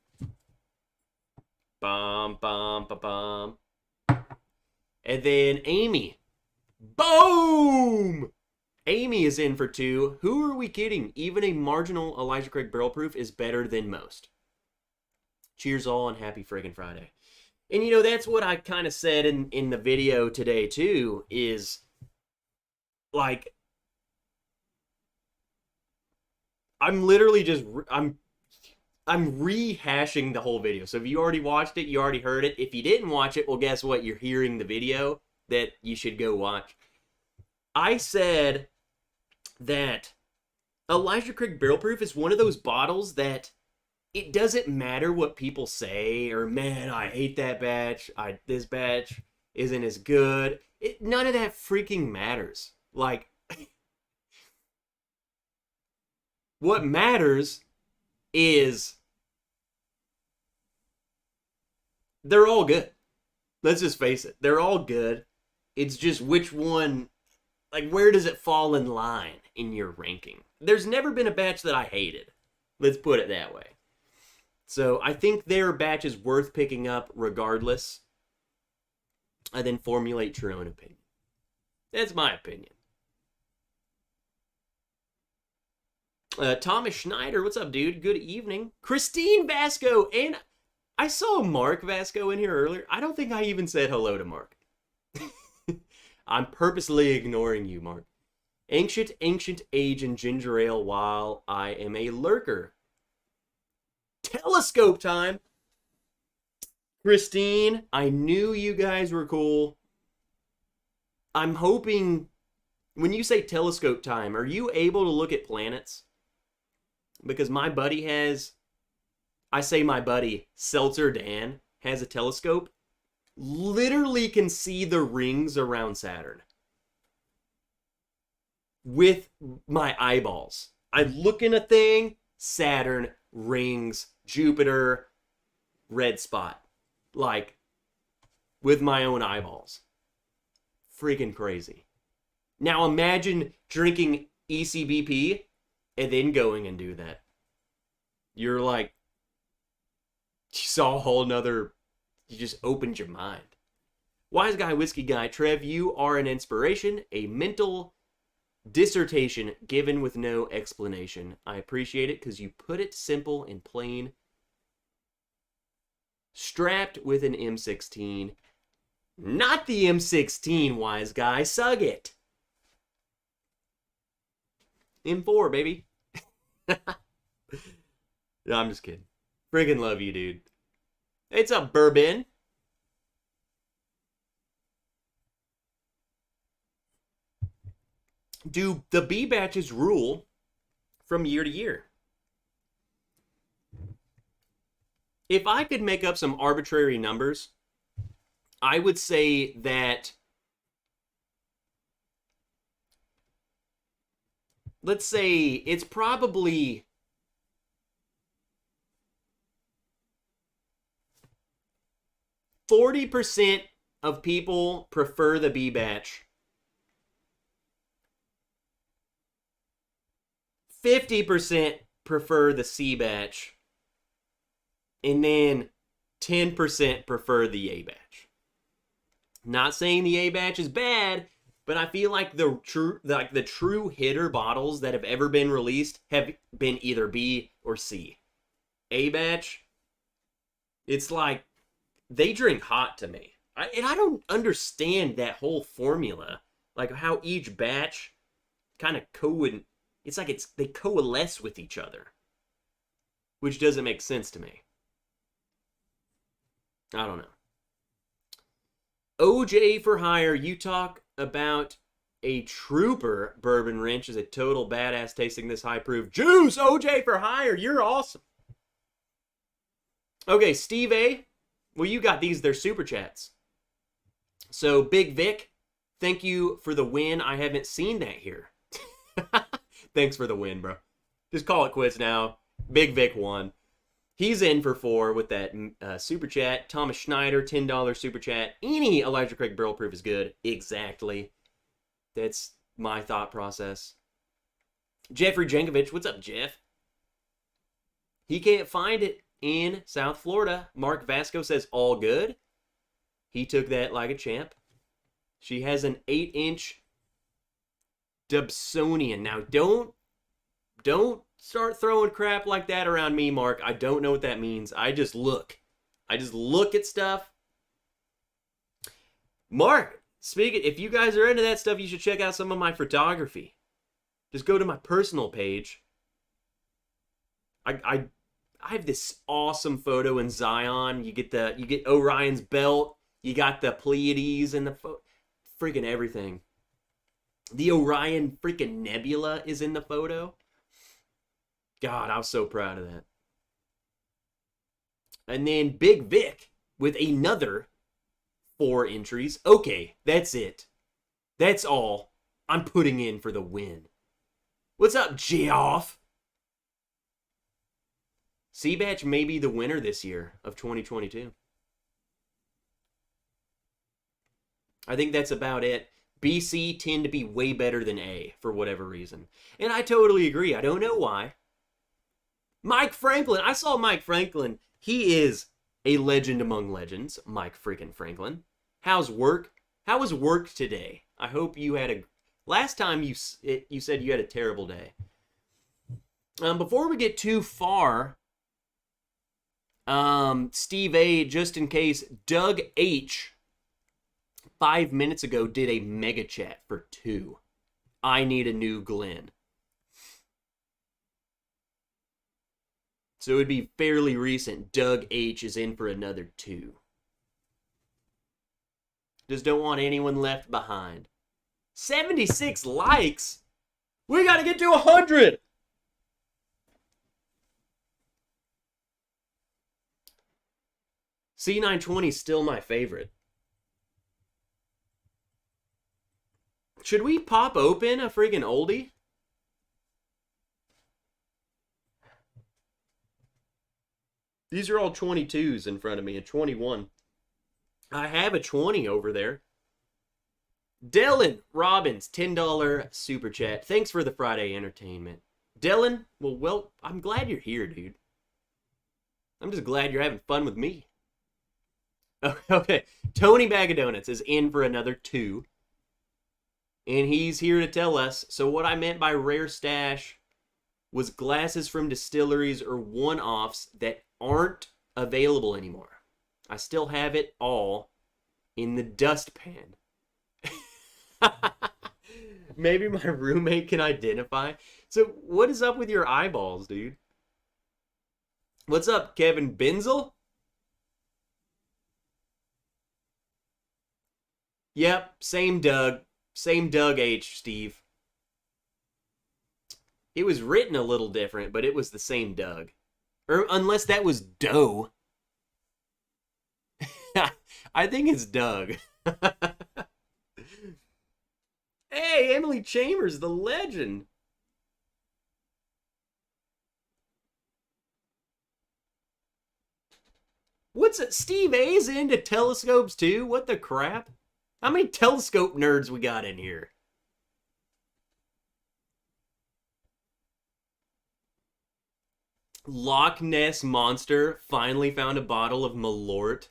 Bum, bum, ba, bum. And then Amy. Boom! Amy is in for 2. Who are we kidding? Even a marginal Elijah Craig barrel proof is better than most. Cheers all and happy friggin' Friday. And you know, that's what I kind of said in the video today too, is like, I'm literally just, I'm rehashing the whole video. So if you already watched it, you already heard it. If you didn't watch it, well, guess what? You're hearing the video that you should go watch. I said that Elijah Craig Barrel Proof is one of those bottles that it doesn't matter what people say, or, man, I hate that batch. This batch isn't as good. None of that freaking matters. Like, what matters is they're all good. Let's just face it. They're all good. It's just which one, like, where does it fall in line in your ranking? There's never been a batch that I hated. Let's put it that way. So I think their batch is worth picking up regardless. And then formulate your own opinion. That's my opinion. Thomas Schneider, what's up, dude? Good evening. Christine Vasco, and I saw Mark Vasco in here earlier. I don't think I even said hello to Mark. I'm purposely ignoring you, Mark. Ancient age and ginger ale while I am a lurker. Telescope time. Christine, I knew you guys were cool. I'm hoping, when you say telescope time, are you able to look at planets? Because my buddy has, I say my buddy, Seltzer Dan, has a telescope. Literally can see the rings around Saturn. With my eyeballs. I look in a thing, Saturn, rings, Jupiter, red spot. Like, with my own eyeballs. Freaking crazy. Now imagine drinking ECBP and then going and do that. You're like, you saw a whole nother, you just opened your mind. Wise Guy, Whiskey Guy, Trev, you are an inspiration, a mental dissertation given with no explanation. I appreciate it because you put it simple and plain. Strapped with an M16. Not the M16, Wise Guy, sug it. M4, baby. No, I'm just kidding. Friggin' love you, dude. It's a Bourbon. Do the B batches rule from year to year? If I could make up some arbitrary numbers, I would say that, let's say it's probably 40% of people prefer the B batch. 50% prefer the C batch. And then 10% prefer the A batch. Not saying the A batch is bad, but I feel like the true hitter bottles that have ever been released have been either B or C. A batch, it's like they drink hot to me. And I don't understand that whole formula, like how each batch kind of they coalesce with each other, which doesn't make sense to me. I don't know. OJ for hire, you talk about a trooper bourbon wrench is a total badass tasting this high proof juice. OJ for hire, you're awesome. Okay, Steve A. Well, you got these. They're super chats. So, Big Vic, thank you for the win. I haven't seen that here. Thanks for the win, bro. Just call it quits now. Big Vic won. He's in for 4 with that super chat. Thomas Schneider, $10 super chat. Any Elijah Craig barrel proof is good. Exactly. That's my thought process. Jeffrey Jankovic, what's up, Jeff? He can't find it in South Florida. Mark Vasco says all good. He took that like a champ. She has an 8-inch Dobsonian. Now, don't start throwing crap like that around me, Mark. I don't know what that means. I just look at stuff. Mark, if you guys are into that stuff, you should check out some of my photography. Just go to my personal page. I have this awesome photo in Zion. You get Orion's belt. You got the Pleiades and the freaking everything. The Orion freaking nebula is in the photo. God, I was so proud of that. And then Big Vic with another 4 entries. Okay, that's it. That's all I'm putting in for the win. What's up, Geoff? C-Batch may be the winner this year of 2022. I think that's about it. BC tend to be way better than A for whatever reason. And I totally agree. I don't know why. Mike Franklin. I saw Mike Franklin. He is a legend among legends. Mike freaking Franklin. How's work? How was work today? I hope you had a... Last time you said you had a terrible day. Before we get too far, Steve A, just in case, Doug H, 5 minutes ago, did a mega chat for 2. I need a new Glen. So it would be fairly recent. Doug H is in for another 2. Just don't want anyone left behind. 76 likes? We gotta get to 100! C920 is still my favorite. Should we pop open a friggin' oldie? These are all 22s in front of me, a 21. I have a 20 over there. Dylan Robbins, $10 super chat. Thanks for the Friday entertainment. Dylan, well, I'm glad you're here, dude. I'm just glad you're having fun with me. Okay, Tony Bag of Donuts is in for another 2. And he's here to tell us, so what I meant by rare stash was glasses from distilleries or one-offs that aren't available anymore. I still have it all in the dustpan. Maybe my roommate can identify. So what is up with your eyeballs, dude? What's up, Kevin Benzel? Yep, same Doug. Same Doug H, Steve. It was written a little different, but it was the same Doug. Or unless that was Doe. I think it's Doug. Hey, Emily Chambers, the legend. What's it? Steve A's into telescopes too? What the crap? How many telescope nerds we got in here? Loch Ness Monster finally found a bottle of Malort.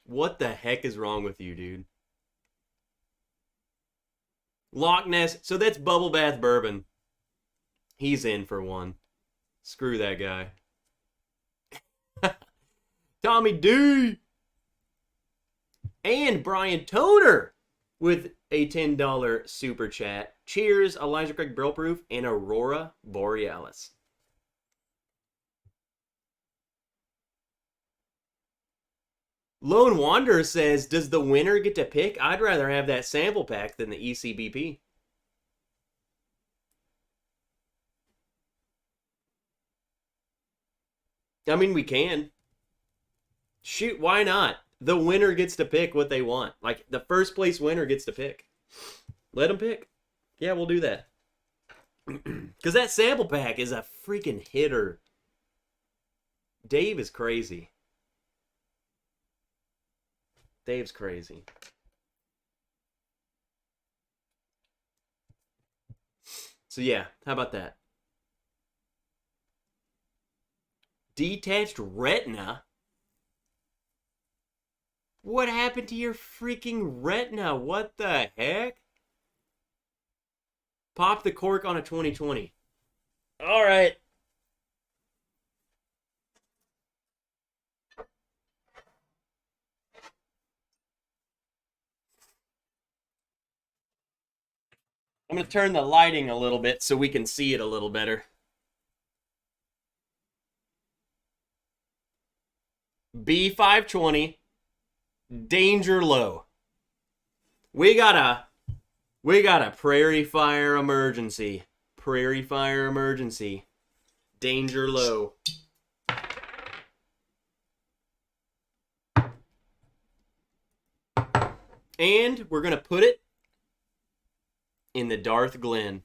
What the heck is wrong with you, dude? Loch Ness. So that's Bubble Bath Bourbon. He's in for one. Screw that guy. Tommy D. And Brian Toner with a $10 super chat. Cheers, Elijah Craig Barrel Proof and Aurora Borealis. Lone Wanderer says, does the winner get to pick? I'd rather have that sample pack than the ECBP. I mean, we can. Shoot, why not? The winner gets to pick what they want. Like, the first place winner gets to pick. Let them pick. Yeah, we'll do that. Because that sample pack is a freaking hitter. Dave is crazy. Dave's crazy. So yeah, how about that? Detached retina? What happened to your freaking retina? What the heck? Pop the cork on a 2020. All right. I'm going to turn the lighting a little bit so we can see it a little better. B520, danger low. We got a prairie fire emergency. Prairie fire emergency. Danger low. And we're going to put it in the Darth Glen.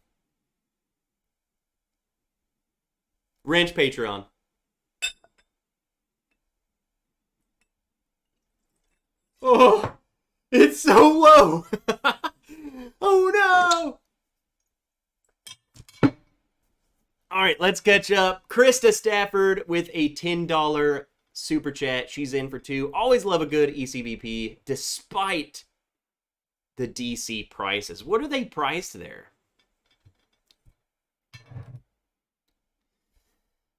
Ranch Patreon. Oh, it's so low. Oh no. All right, let's catch up. Krista Stafford with a $10 super chat. She's in for two. Always love a good ECVP despite the DC prices. What are they priced there?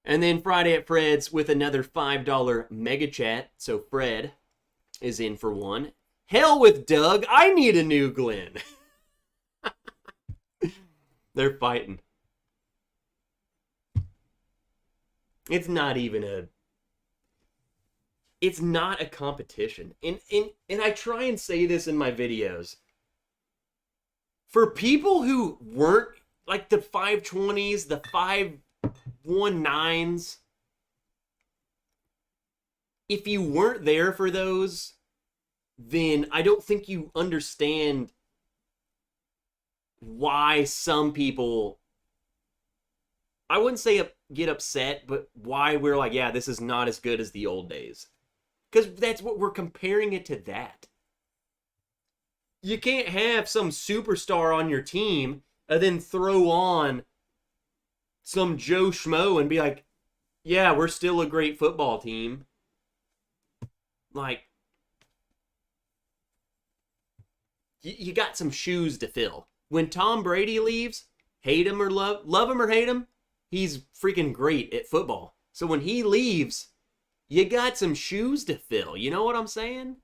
And then Friday at Fred's with another $5 mega chat. So Fred is in for one. Hell with Doug. I need a new Glenn. They're fighting. It's not a competition. And I try and say this in my videos. For people who weren't like the 520s, the 519s, if you weren't there for those, then I don't think you understand why some people, I wouldn't say get upset, but why we're like, yeah, this is not as good as the old days. Because that's what we're comparing it to that. You can't have some superstar on your team and then throw on some Joe Schmo and be like, yeah, we're still a great football team. Like, you got some shoes to fill. When Tom Brady leaves, hate him or love him or hate him, he's freaking great at football. So when he leaves, you got some shoes to fill. You know what I'm saying?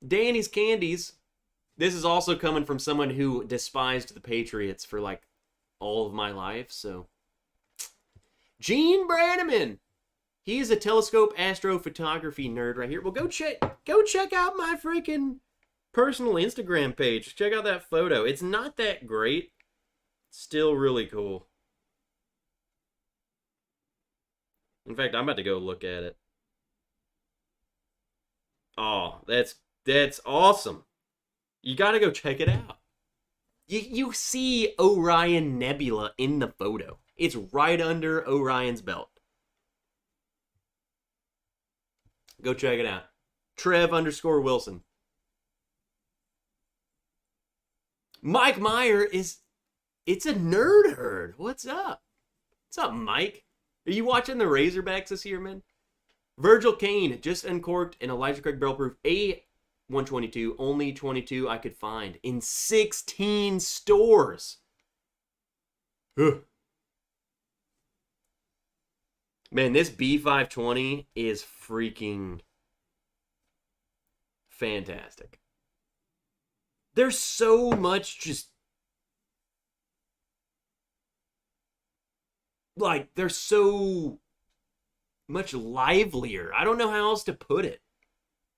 Danny's Candies. This is also coming from someone who despised the Patriots for like all of my life. So, Gene Branneman. He's a telescope astrophotography nerd right here. Well, go check out my freaking personal Instagram page. Check out that photo. It's not that great. Still really cool. In fact, I'm about to go look at it. Oh, that's awesome. You got to go check it out. You see Orion Nebula in the photo. It's right under Orion's belt. Go check it out. Trev_Wilson. Mike Meyer it's a nerd herd. What's up? What's up, Mike? Are you watching the Razorbacks this year, man? Virgil Kane just uncorked an Elijah Craig Barrel Proof A122. Only 22 I could find in 16 stores. Ugh. Man, this B520 is freaking fantastic. There's so much just... like, they're so much livelier. I don't know how else to put it.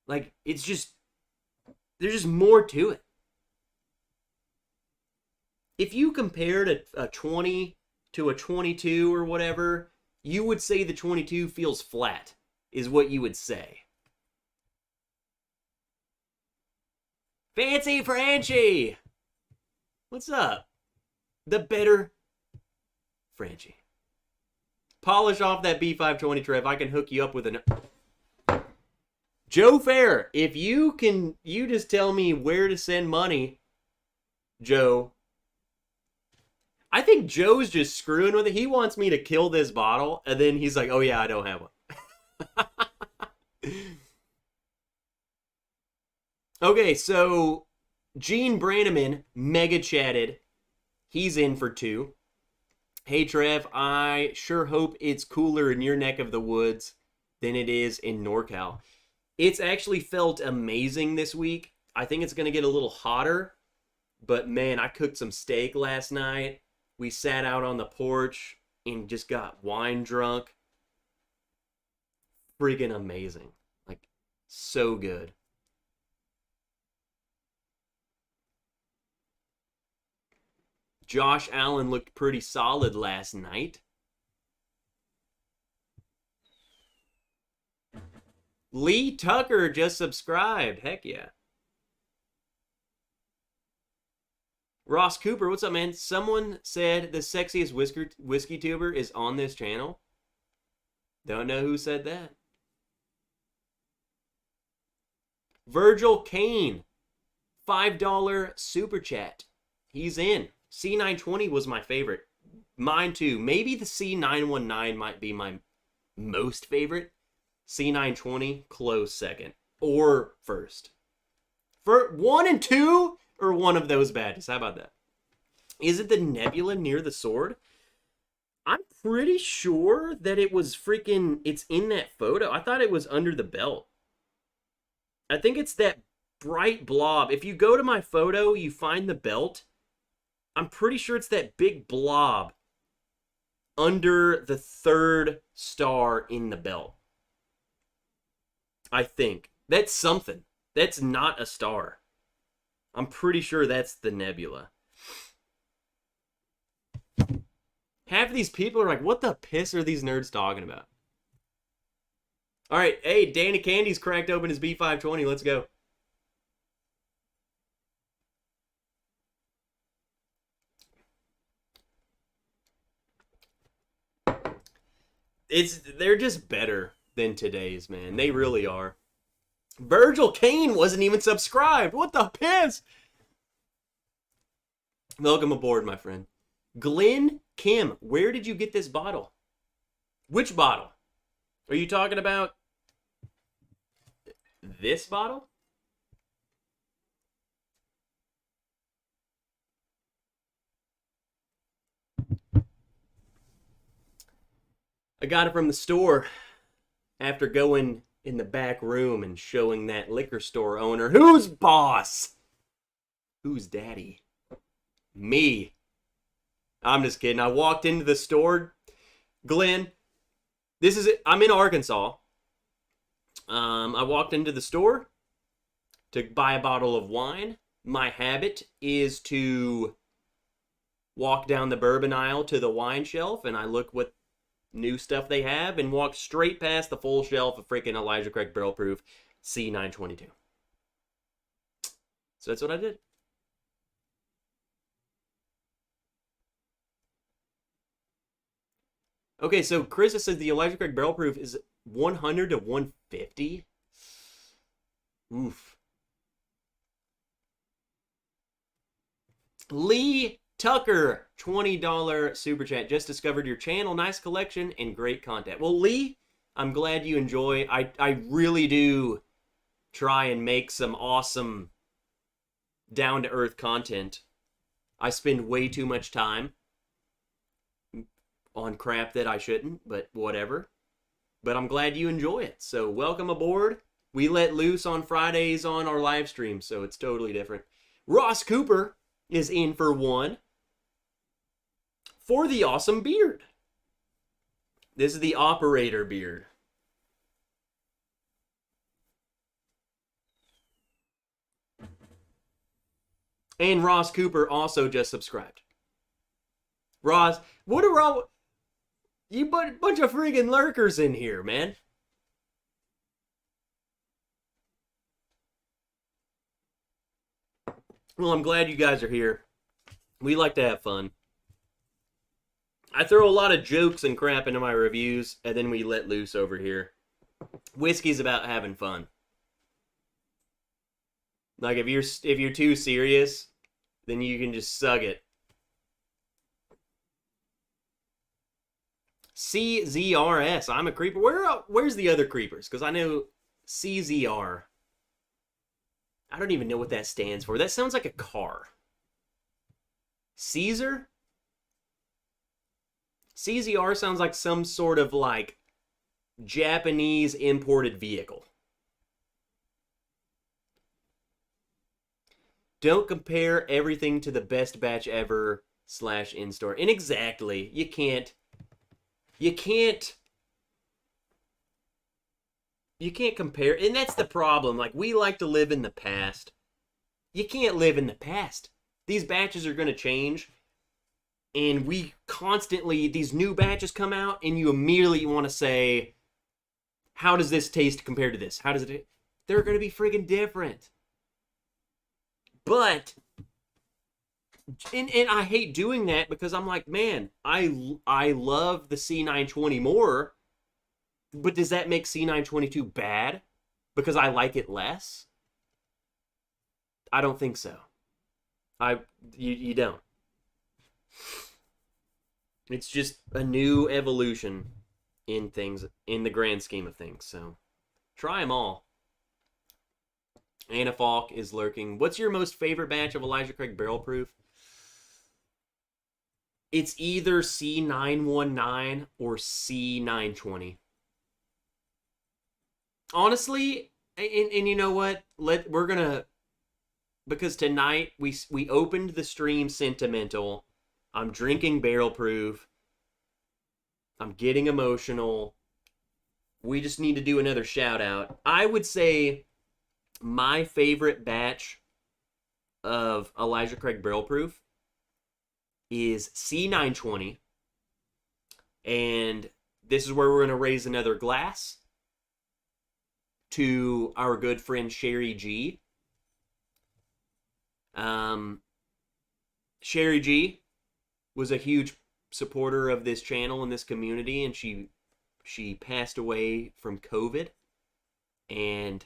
Like, it's just... there's just more to it. If you compared a 20 to a 22 or whatever, you would say the 22 feels flat, is what you would say. Fancy Franchi! What's up? The better Franchi. Polish off that B520, Trev. I can hook you up with an... Joe Fair, if you just tell me where to send money, Joe. I think Joe's just screwing with it. He wants me to kill this bottle, and then he's like, oh yeah, I don't have one. Okay, so Gene Brannaman mega chatted. He's in for 2. Hey, Trev, I sure hope it's cooler in your neck of the woods than it is in NorCal. It's actually felt amazing this week. I think it's going to get a little hotter, but man, I cooked some steak last night. We sat out on the porch and just got wine drunk. Friggin' amazing. Like, so good. Josh Allen looked pretty solid last night. Lee Tucker just subscribed. Heck yeah. Ross Cooper, what's up, man? Someone said the sexiest whiskey tuber is on this channel. Don't know who said that. Virgil Kane, $5 super chat. He's in. C920 was my favorite. Mine too. Maybe the C919 might be my most favorite. C920, close second. Or first. For 1 and 2, or one of those badges. How about that? Is it the nebula near the sword? I'm pretty sure that it was freaking... it's in that photo. I thought it was under the belt. I think it's that bright blob. If you go to my photo, you find the belt. I'm pretty sure it's that big blob under the 3rd star in the belt. I think. That's something. That's not a star. I'm pretty sure that's the nebula. Half of these people are like, what the piss are these nerds talking about? All right, hey, Danny Candy's cracked open his B520. Let's go. They're just better than today's, man. They really are. Virgil Kane wasn't even subscribed. What the piss? Welcome aboard, my friend. Glenn Kim, where did you get this bottle? Which bottle? Are you talking about this bottle? I got it from the store after going in the back room and showing that liquor store owner, who's boss? Who's daddy? Me. I'm just kidding. I walked into the store. Glenn, this is it. I'm in Arkansas. I walked into the store to buy a bottle of wine. My habit is to walk down the bourbon aisle to the wine shelf, and I look what new stuff they have, and walk straight past the full shelf of freaking Elijah Craig Barrel Proof C922. So that's what I did. Okay, so Chris says the Elijah Craig barrel proof is 100 to 150. Oof. Lee Tucker, $20 super chat. Just discovered your channel. Nice collection and great content. Well, Lee, I'm glad you enjoy. I really do try and make some awesome down-to-earth content. I spend way too much time on crap that I shouldn't, but whatever. But I'm glad you enjoy it. So welcome aboard. We let loose on Fridays on our live stream, so it's totally different. Ross Cooper is in for one for the awesome beard. This is the operator beard. And Ross Cooper also just subscribed. Ross, what are all you bunch of friggin' lurkers in here, man? Well, I'm glad you guys are here. We like to have fun. I throw a lot of jokes and crap into my reviews, and then we let loose over here. Whiskey's about having fun. Like if you're too serious, then you can just suck it. CZRS, I'm a creeper. Where's the other creepers? Because I know CZR. I don't even know what that stands for. That sounds like a car. Caesar? CZR sounds like some sort of like Japanese imported vehicle. Don't compare everything to the best batch ever / in-store. And exactly, you can't compare. And that's the problem. Like, we like to live in the past. You can't live in the past. These batches are going to change. And we constantly, these new batches come out, and you immediately want to say, how does this taste compared to this? How does it? They're going to be friggin' different. But, and I hate doing that because I'm like, man, I love the C920 more, but does that make C922 bad because I like it less? I don't think so. You don't. It's just a new evolution in things, in the grand scheme of things. So, try them all. Anna Falk is lurking. What's your most favorite batch of Elijah Craig Barrel Proof? It's either C919 or C920. Honestly, and you know what? We're gonna, because tonight we opened the stream sentimental. I'm drinking Barrel Proof. I'm getting emotional. We just need to do another shout out. I would say my favorite batch of Elijah Craig Barrel Proof is C920. And this is where we're going to raise another glass to our good friend Sherry G. Sherry G was a huge supporter of this channel and this community, and she passed away from COVID. And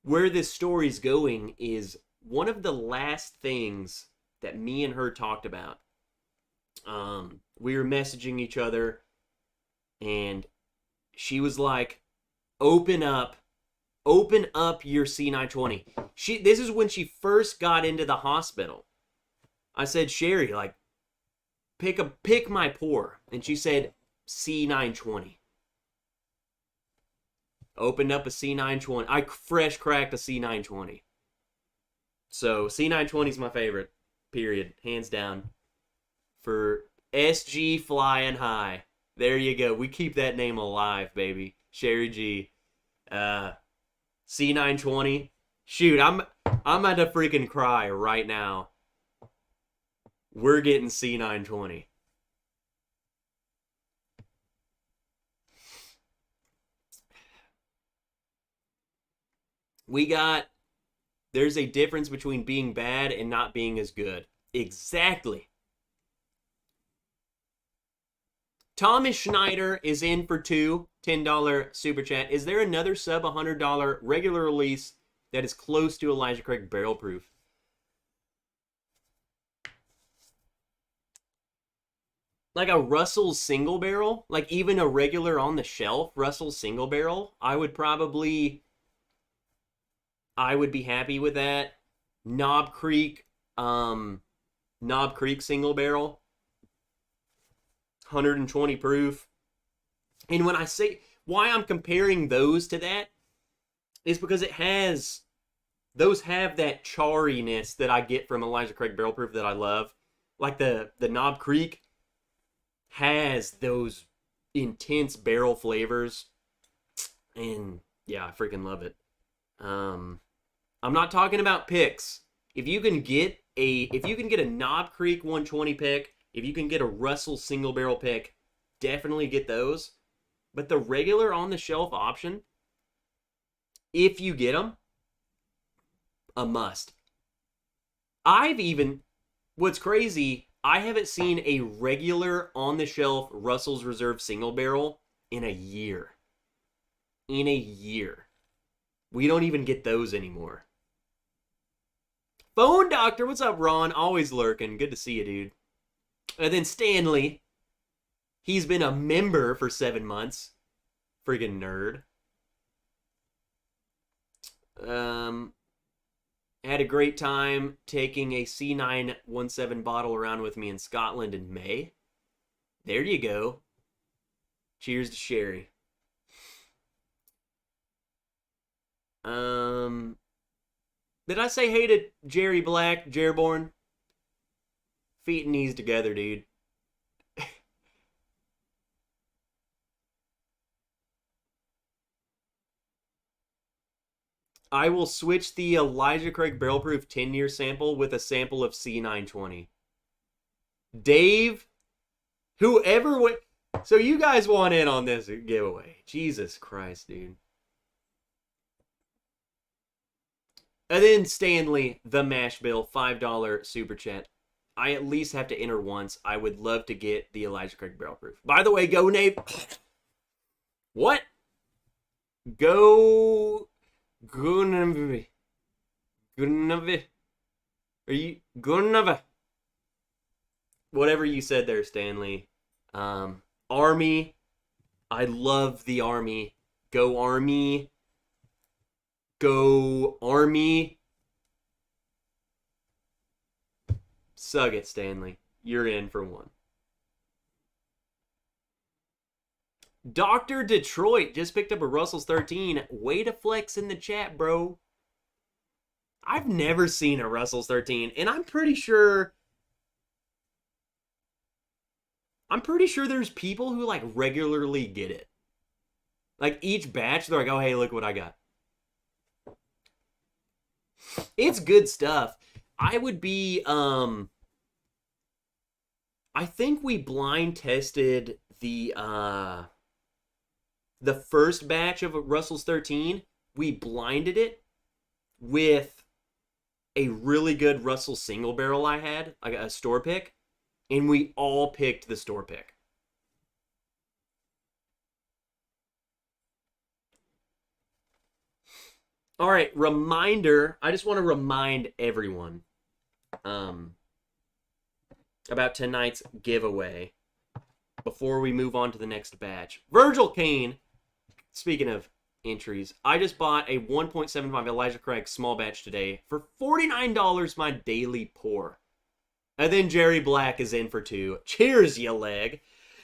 where this story's going is one of the last things that me and her talked about. We were messaging each other, and she was like, open up your C920. This is when she first got into the hospital. I said, Sherry, like, pick my pour. And she said, C920. Opened up a C920. I fresh cracked a C920. So, C920 is my favorite. Period. Hands down. For SG flying high. There you go. We keep that name alive, baby. Sherry G. C920. Shoot, I'm about to freaking cry right now. We're getting C920. There's a difference between being bad and not being as good. Exactly. Thomas Schneider is in for two, $10 super chat. Is there another sub $100 regular release that is close to Elijah Craig barrel proof? Like a Russell's single barrel, like even a regular on the shelf Russell's single barrel, I would be happy with that. Knob Creek single barrel, 120 proof. And when I say why I'm comparing those to that is because those have that charriness that I get from Elijah Craig barrel proof that I love. Like the Knob Creek has those intense barrel flavors, and yeah, I freaking love it. I'm not talking about picks. If you can get a Knob Creek 120 pick, if you can get a Russell single barrel pick, definitely get those. But the regular on the shelf option, if you get them, a must. What's crazy, I haven't seen a regular on the shelf Russell's Reserve single barrel in a year. In a year. We don't even get those anymore. Phone Doctor, what's up, Ron? Always lurking. Good to see you, dude. And then Stanley. He's been a member for 7 months. Friggin' nerd. Had a great time taking a C917 bottle around with me in Scotland in May. There you go. Cheers to Sherry. Did I say hey to Jerry Black, Jerborn? Feet and knees together, dude. I will switch the Elijah Craig Barrel Proof 10-year sample with a sample of C920. Dave, whoever would... So you guys want in on this giveaway. Jesus Christ, dude. And then Stanley, the Mash Bill, $5 super chat. I at least have to enter once. I would love to get the Elijah Craig Barrel Proof. By the way, go Nave. What? Go... Gunnavi. Are you Gunnavi? Whatever you said there, Stanley. Army. I love the Army. Go Army. Go Army. Sug it, Stanley. You're in for one. Dr. Detroit just picked up a Russell's 13. Way to flex in the chat, bro. I've never seen a Russell's 13, and I'm pretty sure there's people who like regularly get it. Like each batch, they're like, oh, hey, look what I got. It's good stuff. I would be, I think we blind tested the first batch of Russell's 13, we blinded it with a really good Russell single barrel I had, like a store pick, and we all picked the store pick. All right, reminder, I just want to remind everyone about tonight's giveaway before we move on to the next batch. Virgil Kane, speaking of entries, I just bought a 1.75 Elijah Craig small batch today for $49 my daily pour. And then Jerry Black is in for two. Cheers, you leg.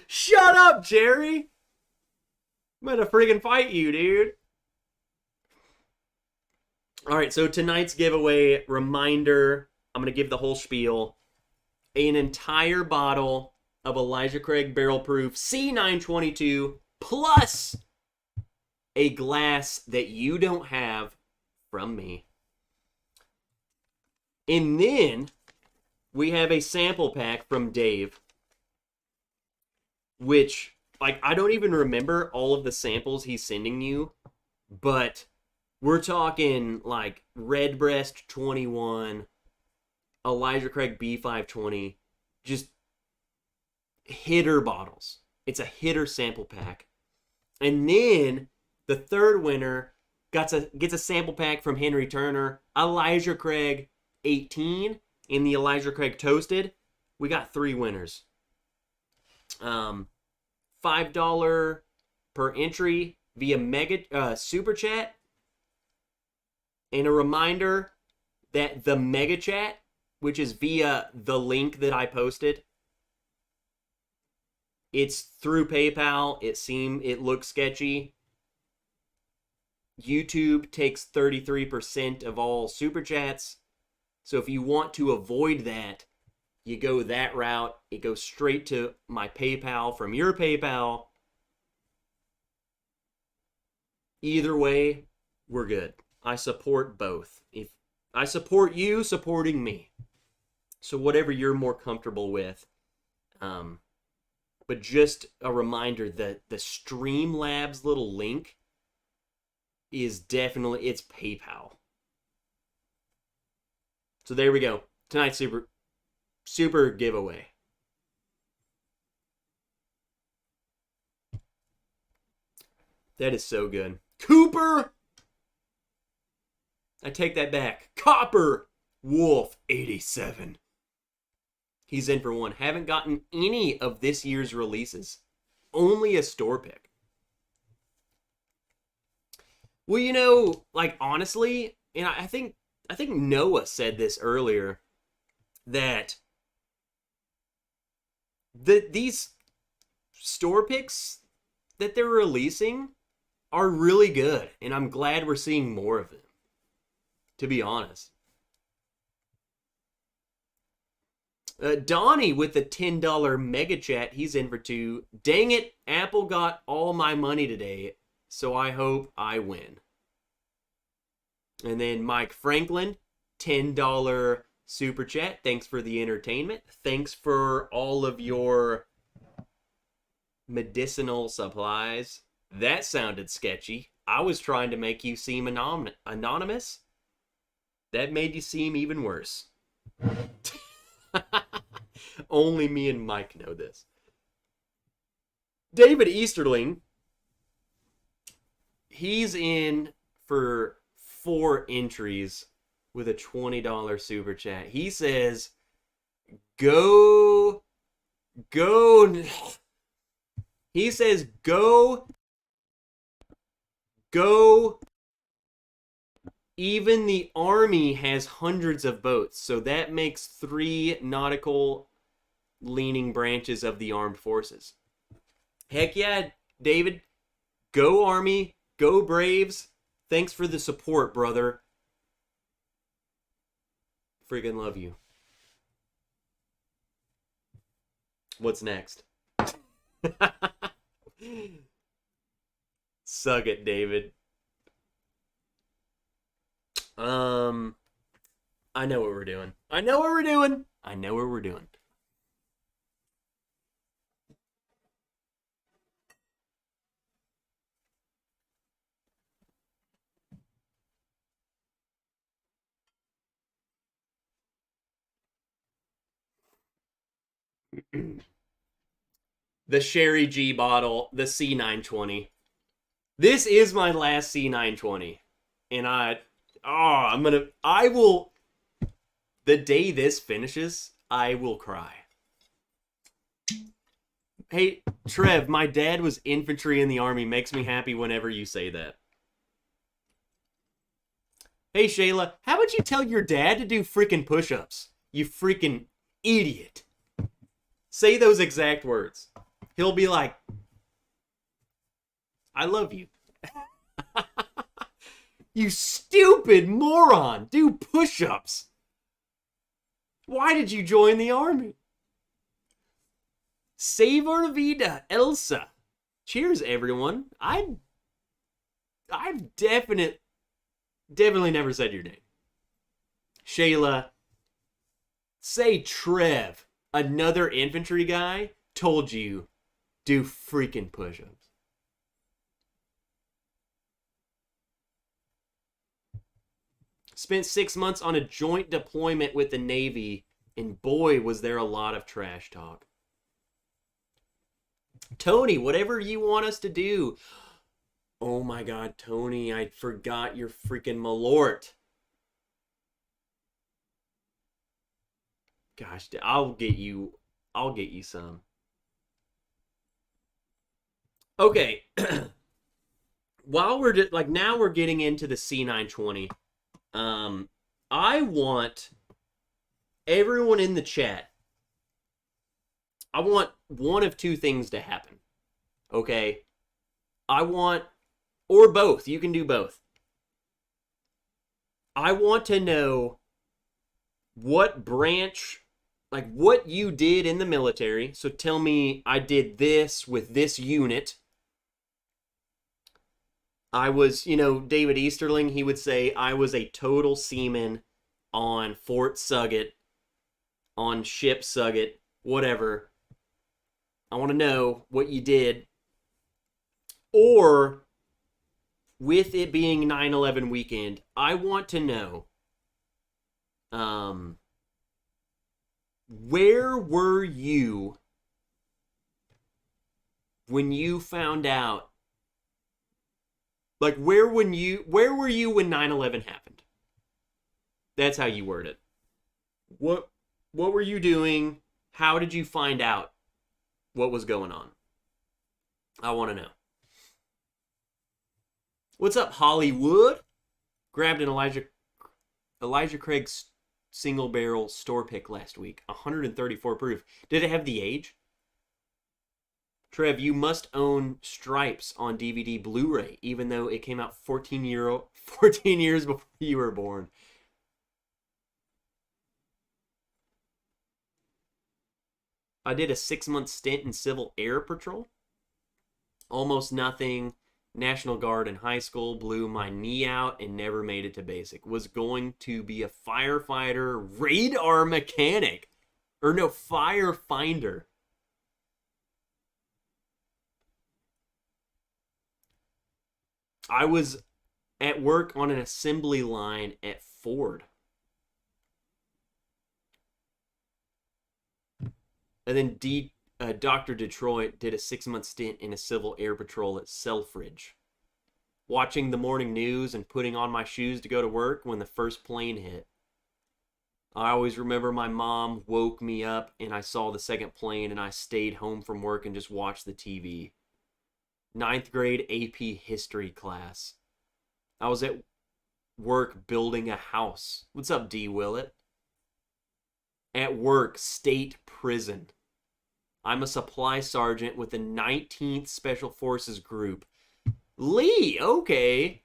Shut up, Jerry! I'm gonna friggin' fight you, dude. Alright, so tonight's giveaway, reminder, I'm gonna give the whole spiel. An entire bottle of Elijah Craig Barrel Proof C922 plus a glass that you don't have from me. And then we have a sample pack from Dave, which, like, I don't even remember all of the samples he's sending you, but we're talking, like, Redbreast 21, Elijah Craig B520, just hitter bottles. It's a hitter sample pack. And then the third winner gets a sample pack from Henry Turner, Elijah Craig 18, in the Elijah Craig Toasted. We got 3 winners. $5 per entry via Mega Super Chat. And a reminder that the Mega Chat, which is via the link that I posted, it's through PayPal. It looks sketchy. YouTube takes 33% of all Super Chats. So if you want to avoid that, you go that route. It goes straight to my PayPal from your PayPal. Either way, we're good. I support both. If I support you supporting me. So whatever you're more comfortable with. But just a reminder that the Streamlabs little link is definitely, it's PayPal. So there we go. Tonight's super giveaway. That is so good. Cooper! I take that back. Copper Wolf 87. He's in for one. Haven't gotten any of this year's releases. Only a store pick. Well, you know, like honestly, and I think Noah said this earlier, that these store picks that they're releasing are really good, and I'm glad we're seeing more of them, to be honest. Donnie with the $10 mega chat, he's in for 2. Dang it, Apple got all my money today, so I hope I win. And then Mike Franklin, $10 super chat. Thanks for the entertainment. Thanks for all of your medicinal supplies. That sounded sketchy. I was trying to make you seem anonymous. That made you seem even worse. Only me and Mike know this. David Easterling, he's in for 4 entries with a $20 super chat. He says, go. He says, go. Even the Army has hundreds of boats, so that makes 3 nautical leaning branches of the armed forces. Heck yeah, David. Go Army. Go Braves. Thanks for the support, brother. Friggin' love you. What's next? Suck it, David. I know what we're doing. I know what we're doing. The Sherry G bottle, the C920. This is my last C920. And the day this finishes, I will cry. Hey, Trev, my dad was infantry in the Army. Makes me happy whenever you say that. Hey, Shayla, how about you tell your dad to do freaking push-ups? You freaking idiot. Say those exact words. He'll be like, I love you. You stupid moron. Do push-ups. Why did you join the Army? Save our vida, Elsa. Cheers, everyone. I've definitely never said your name. Shayla, say Trev, another infantry guy, told you do freaking push-ups. Spent 6 months on a joint deployment with the Navy, and boy, was there a lot of trash talk. Tony, whatever you want us to do. Oh my God, Tony, I forgot your freaking Malort. Gosh, I'll get you some. Okay. While we're just, like, now we're getting into the C920. I want everyone in the chat. I want one of two things to happen. Okay? I want, or both. You can do both. I want to know what branch, like what you did in the military. So tell me, I did this with this unit. I was, David Easterling, he would say, I was a total seaman on Fort Suggett, on Ship Suggett, whatever. I want to know what you did. Or, with it being 9/11 weekend, I want to know, where were you when you found out? Like, where were you when 9/11 happened? That's how you word it. What were you doing? How did you find out what was going on? I want to know. What's up, Hollywood? Grabbed an Elijah Craig's single barrel store pick last week. 134 proof. Did it have the age? Trev, you must own Stripes on DVD Blu-ray, even though it came out 14 years before you were born. I did a 6-month stint in Civil Air Patrol. Almost nothing. National Guard in high school. Blew my knee out and never made it to basic. Was going to be a firefighter, radar mechanic. Or no, firefinder. I was at work on an assembly line at Ford. And then Dr. Detroit did a 6-month stint in a Civil Air Patrol at Selfridge. Watching the morning news and putting on my shoes to go to work when the first plane hit. I always remember my mom woke me up and I saw the second plane and I stayed home from work and just watched the TV. 9th grade AP history class. I was at work building a house. What's up, D. Willett? At work, state prison. I'm a supply sergeant with the 19th Special Forces Group. Lee, okay.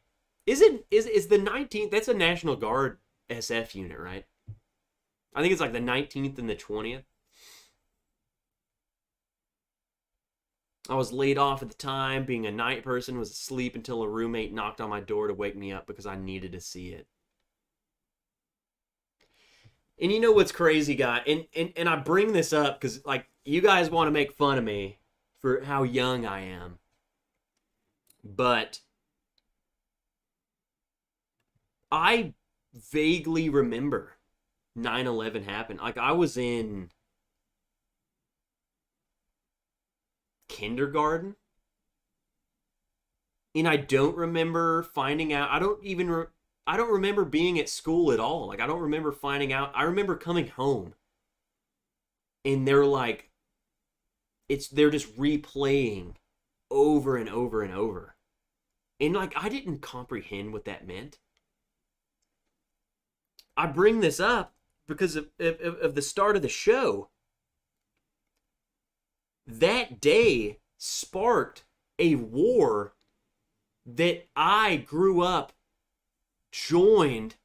Is the 19th, that's a National Guard SF unit, right? I think it's like the 19th and the 20th. I was laid off at the time, being a night person, was asleep until a roommate knocked on my door to wake me up because I needed to see it. And you know what's crazy, guy? And I bring this up because, like, you guys want to make fun of me for how young I am. But I vaguely remember 9/11 happened. Like, I was in kindergarten. And I don't remember finding out. I don't remember being at school at all. Like, I don't remember finding out. I remember coming home. And they're like, they're just replaying over and over and over. And, like, I didn't comprehend what that meant. I bring this up because of the start of the show. That day sparked a war that I grew up, joined,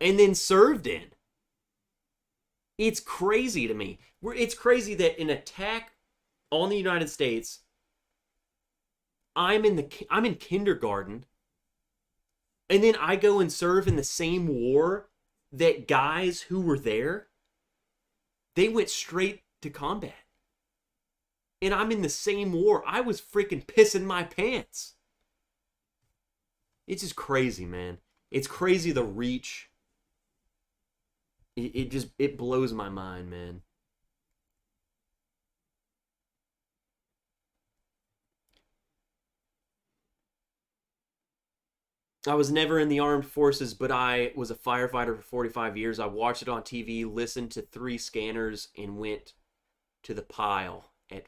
and then served in. It's crazy to me. It's crazy that an attack on the United States, I'm in kindergarten, and then I go and serve in the same war that guys who were there, they went straight to combat. And I'm in the same war. I was freaking pissing my pants. It's just crazy, man. It's crazy, the reach. It blows my mind, man. I was never in the armed forces, but I was a firefighter for 45 years. I watched it on TV, listened to 3 scanners, and went to the pile at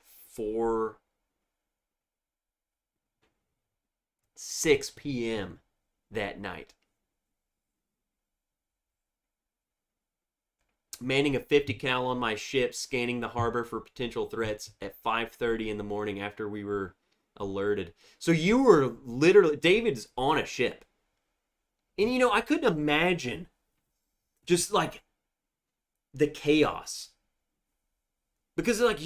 6 p.m. that night. Manning a 50 cal on my ship, scanning the harbor for potential threats at 5:30 in the morning after we were alerted. So you were literally, David's on a ship. And you know, I couldn't imagine just like the chaos. Because like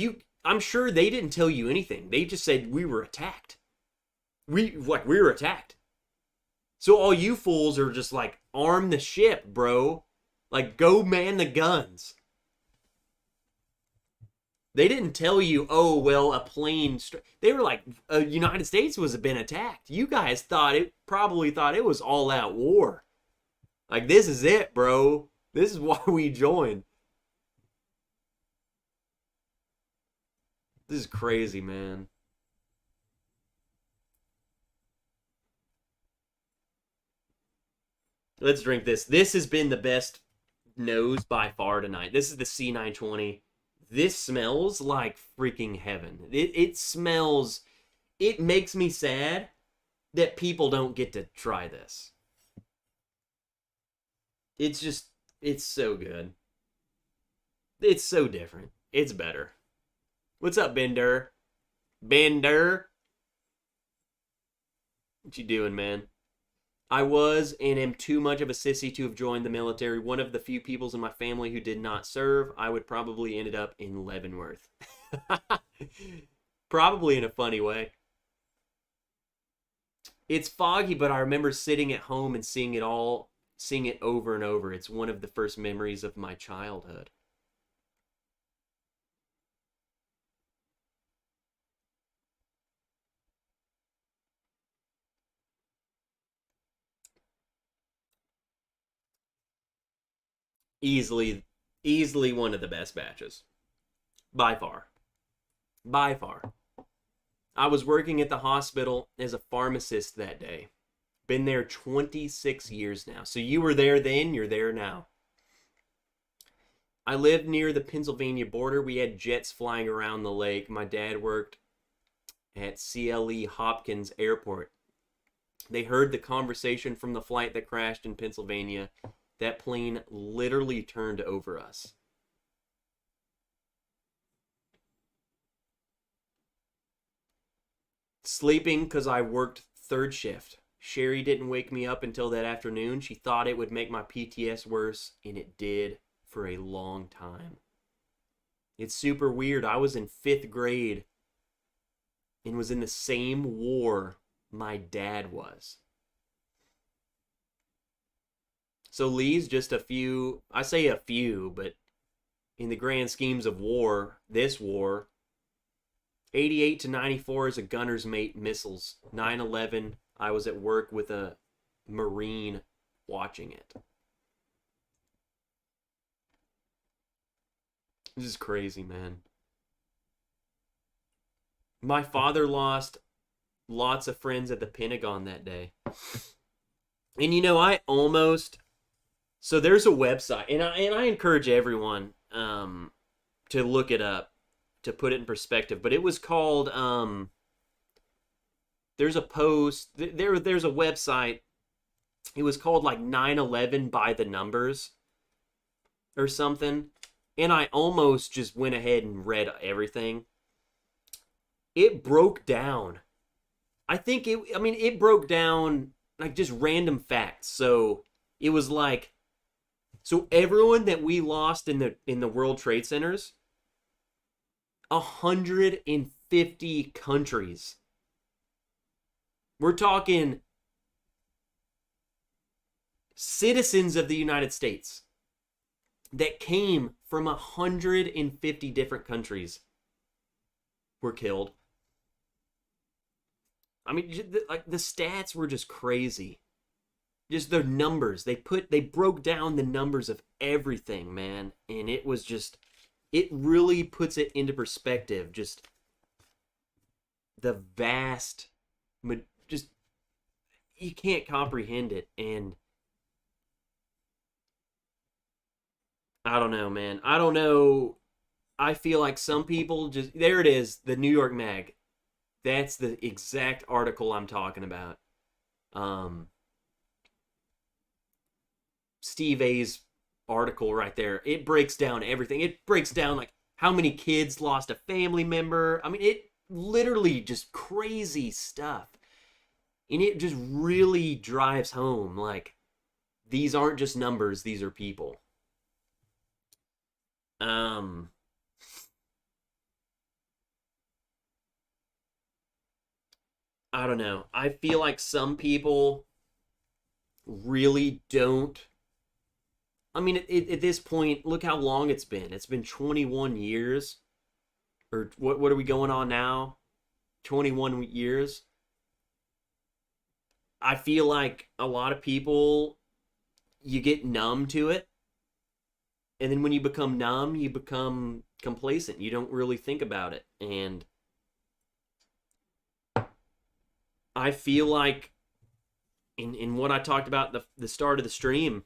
I'm sure they didn't tell you anything. They just said we were attacked. We were attacked. So all you fools are just like, arm the ship, bro. Like, go man the guns. They didn't tell you, oh, well, a plane... They were like, United States was been attacked. You guys probably thought it was all-out war. Like, this is it, bro. This is why we joined. This is crazy, man. Let's drink this. This has been the best nose by far tonight. This is the C920. This smells like freaking heaven. It smells... It makes me sad that people don't get to try this. It's just... It's so good. It's so different. It's better. What's up, Bender? Bender? What you doing, man? I was and am too much of a sissy to have joined the military. One of the few peoples in my family who did not serve. I would probably ended up in Leavenworth. Probably in a funny way. It's foggy, but I remember sitting at home and seeing it over and over. It's one of the first memories of my childhood. Easily one of the best batches. By far. By far. I was working at the hospital as a pharmacist that day. Been there 26 years now. So you were there then, you're there now. I lived near the Pennsylvania border. We had jets flying around the lake. My dad worked at CLE Hopkins Airport. They heard the conversation from the flight that crashed in Pennsylvania. That plane literally turned over us. Sleeping because I worked third shift. Sherry didn't wake me up until that afternoon. She thought it would make my PTS worse, and it did for a long time. It's super weird. I was in 5th grade and was in the same war my dad was. So Lee's just a few, I say a few, but in the grand schemes of war, this war, 88 to 94 is a gunner's mate missiles. 9/11, I was at work with a Marine watching it. This is crazy, man. My father lost lots of friends at the Pentagon that day. And you know, so there's a website, and I encourage everyone to look it up, to put it in perspective. But it was called, there's a post, there's a website, it was called like 9/11 by the numbers or something. And I almost just went ahead and read everything. It broke down. It broke down like just random facts. So it was like, so everyone that we lost in the World Trade Centers, 150 countries. We're talking citizens of the United States that came from 150 different countries were killed. I mean, like the stats were just crazy. Just the numbers. They broke down the numbers of everything, man. And it was just, it really puts it into perspective. Just the vast, just, you can't comprehend it. And I don't know, man. I don't know. I feel like some people just, there it is, the New York Mag. That's the exact article I'm talking about. Steve A's article right there. It breaks down everything. It breaks down like how many kids lost a family member. I mean, it literally just crazy stuff. And it just really drives home like these aren't just numbers, these are people. I don't know. I feel like some people really don't. I mean, at this point, look how long it's been. It's been 21 years. Or what are we going on now? 21 years. I feel like a lot of people, you get numb to it. And then when you become numb, you become complacent. You don't really think about it. And I feel like in what I talked about the start of the stream,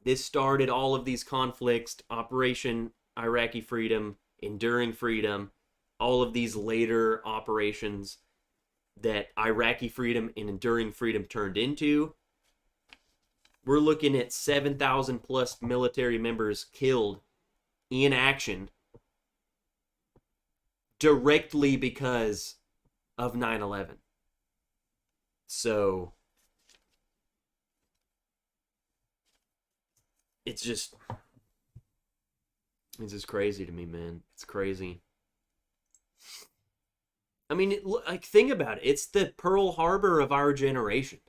this started all of these conflicts, Operation Iraqi Freedom, Enduring Freedom, all of these later operations that Iraqi Freedom and Enduring Freedom turned into. We're looking at 7,000 plus military members killed in action directly because of 9/11. So it's just crazy to me, man. It's crazy. I mean, like, think about it. It's the Pearl Harbor of our generation.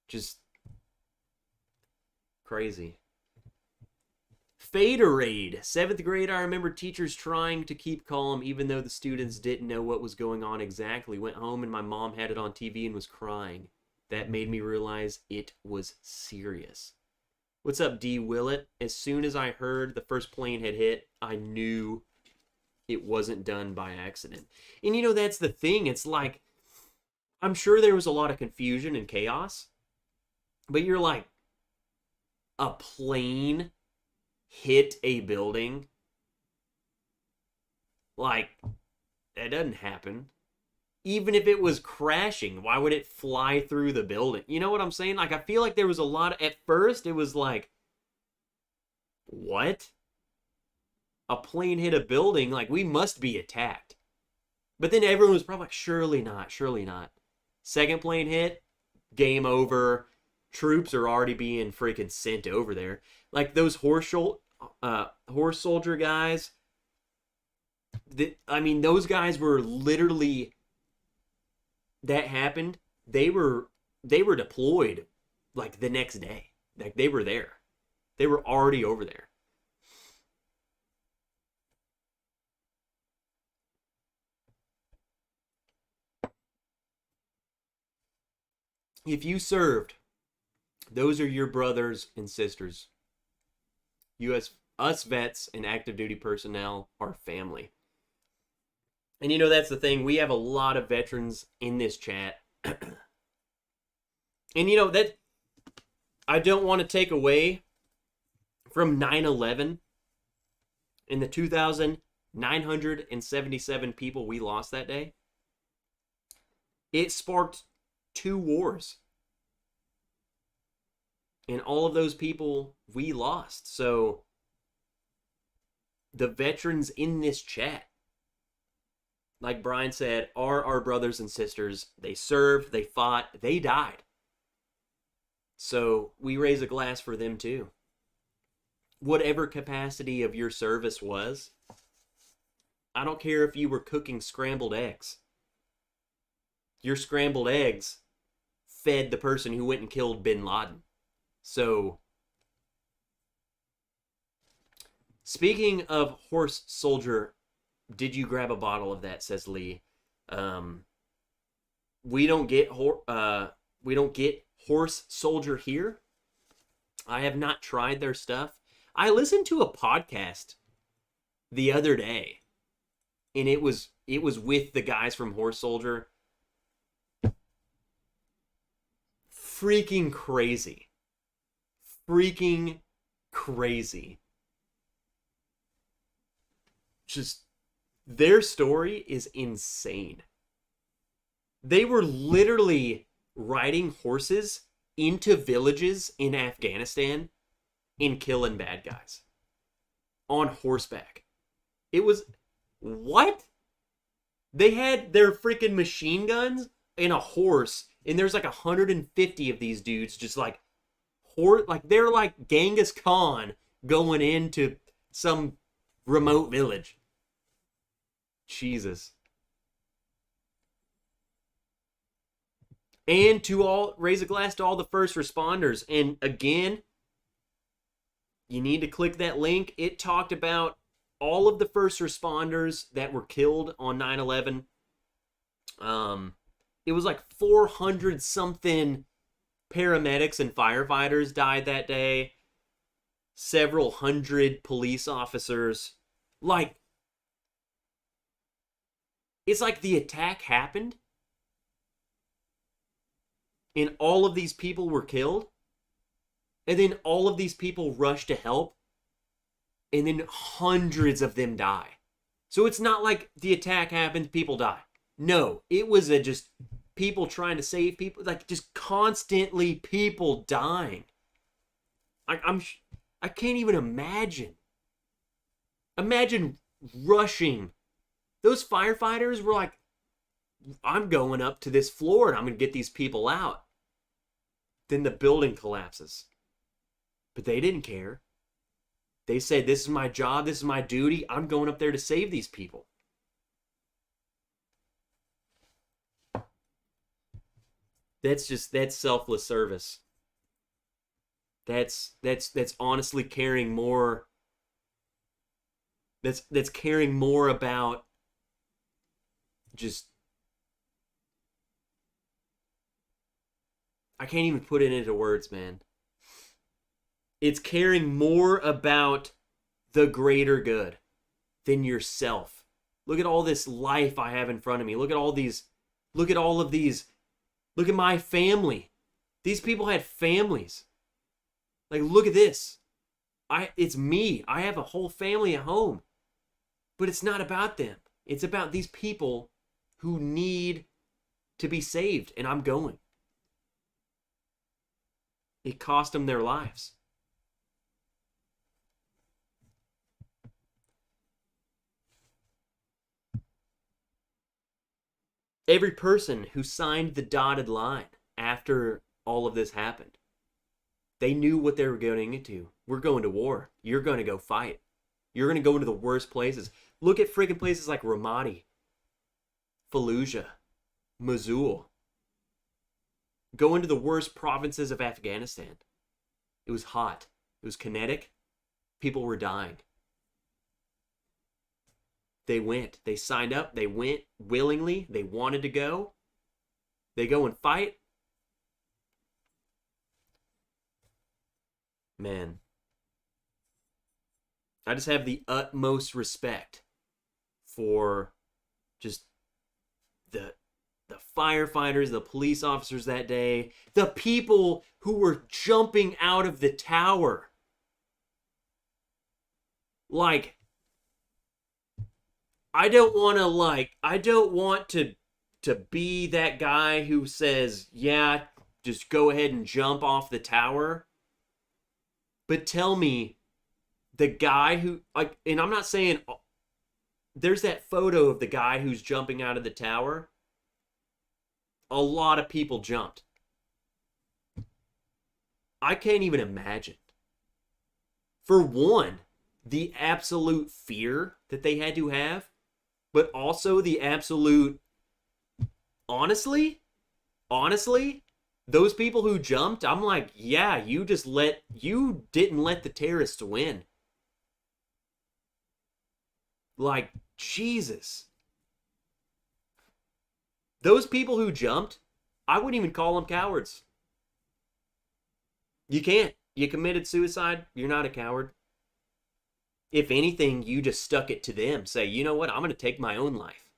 Just crazy. Faderade. 7th grade, I remember teachers trying to keep calm even though the students didn't know what was going on exactly. Went home and my mom had it on TV and was crying. That made me realize it was serious. What's up, D. Willett? As soon as I heard the first plane had hit, I knew it wasn't done by accident. And you know, that's the thing. It's like, I'm sure there was a lot of confusion and chaos, but you're like, a plane hit a building? Like, that doesn't happen. Even if it was crashing, why would it fly through the building? You know what I'm saying? Like, I feel like there was a lot of, at first, it was like, what? A plane hit a building? Like, we must be attacked. But then everyone was probably like, surely not, surely not. Second plane hit, game over. Troops are already being freaking sent over there. Like those horse soldier guys. I mean, those guys were literally, that happened. They were deployed like the next day. Like they were there. They were already over there. If you served, those are your brothers and sisters. Us vets and active duty personnel are family. And you know, that's the thing. We have a lot of veterans in this chat. And you know, that I don't want to take away from 9/11 and the 2,977 people we lost that day. It sparked 2 wars. And all of those people we lost. So the veterans in this chat, like Brian said, are our brothers and sisters. They served, they fought, they died. So we raise a glass for them too. Whatever capacity of your service was, I don't care if you were cooking scrambled eggs. Your scrambled eggs fed the person who went and killed bin Laden. So, speaking of horse soldier, did you grab a bottle of that? Says Lee. We don't get horse soldier here. I have not tried their stuff. I listened to a podcast the other day, and it was with the guys from Horse Soldier. freaking crazy. Freaking crazy. Just, their story is insane. They were literally riding horses into villages in Afghanistan and killing bad guys. On horseback. It was... What? They had their freaking machine guns and a horse, and there's like 150 of these dudes just like... they're like Genghis Khan going into some remote village. Jesus. And to all, raise a glass to all the first responders. And again, you need to click that link. It talked about all of the first responders that were killed on 9/11. It was like 400 something paramedics and firefighters died that day. Several hundred police officers. Like, it's like the attack happened and all of these people were killed, and then all of these people rush to help, and then hundreds of them die. So it's not like the attack happened, people die. No, it was just people trying to save people, like just constantly people dying. I can't even imagine. Imagine rushing. Those firefighters were like, I'm going up to this floor and I'm going to get these people out. Then the building collapses. But they didn't care. They said, this is my job, this is my duty, I'm going up there to save these people. That's selfless service. That's honestly caring more. That's caring more about just, I can't even put it into words, man. It's caring more about the greater good than yourself. Look at all this life I have in front of me. Look at all these, look at all of these, look at my family. These people had families. Like, look at this. It's me. I have a whole family at home. But it's not about them. It's about these people who need to be saved, and I'm going. It cost them their lives. Every person who signed the dotted line after all of this happened, they knew what they were going into. We're going to war. You're going to go fight. You're going to go into the worst places. Look at friggin' places like Ramadi, Fallujah, Mosul. Go into the worst provinces of Afghanistan. It was hot. It was kinetic. People were dying. They went. They signed up. They went willingly. They wanted to go. They go and fight. Man. I just have the utmost respect for just the firefighters, the police officers that day, the people who were jumping out of the tower. Like, I don't want to be that guy who says, yeah, just go ahead and jump off the tower. But tell me, the guy who, like, and I'm not saying, there's that photo of the guy who's jumping out of the tower. A lot of people jumped. I can't even imagine. For one, the absolute fear that they had to have, but also the absolute, honestly, those people who jumped, I'm like, yeah, you didn't let the terrorists win. Like, Jesus. Those people who jumped, I wouldn't even call them cowards. You can't. You committed suicide, you're not a coward. If anything, you just stuck it to them. Say, you know what, I'm going to take my own life.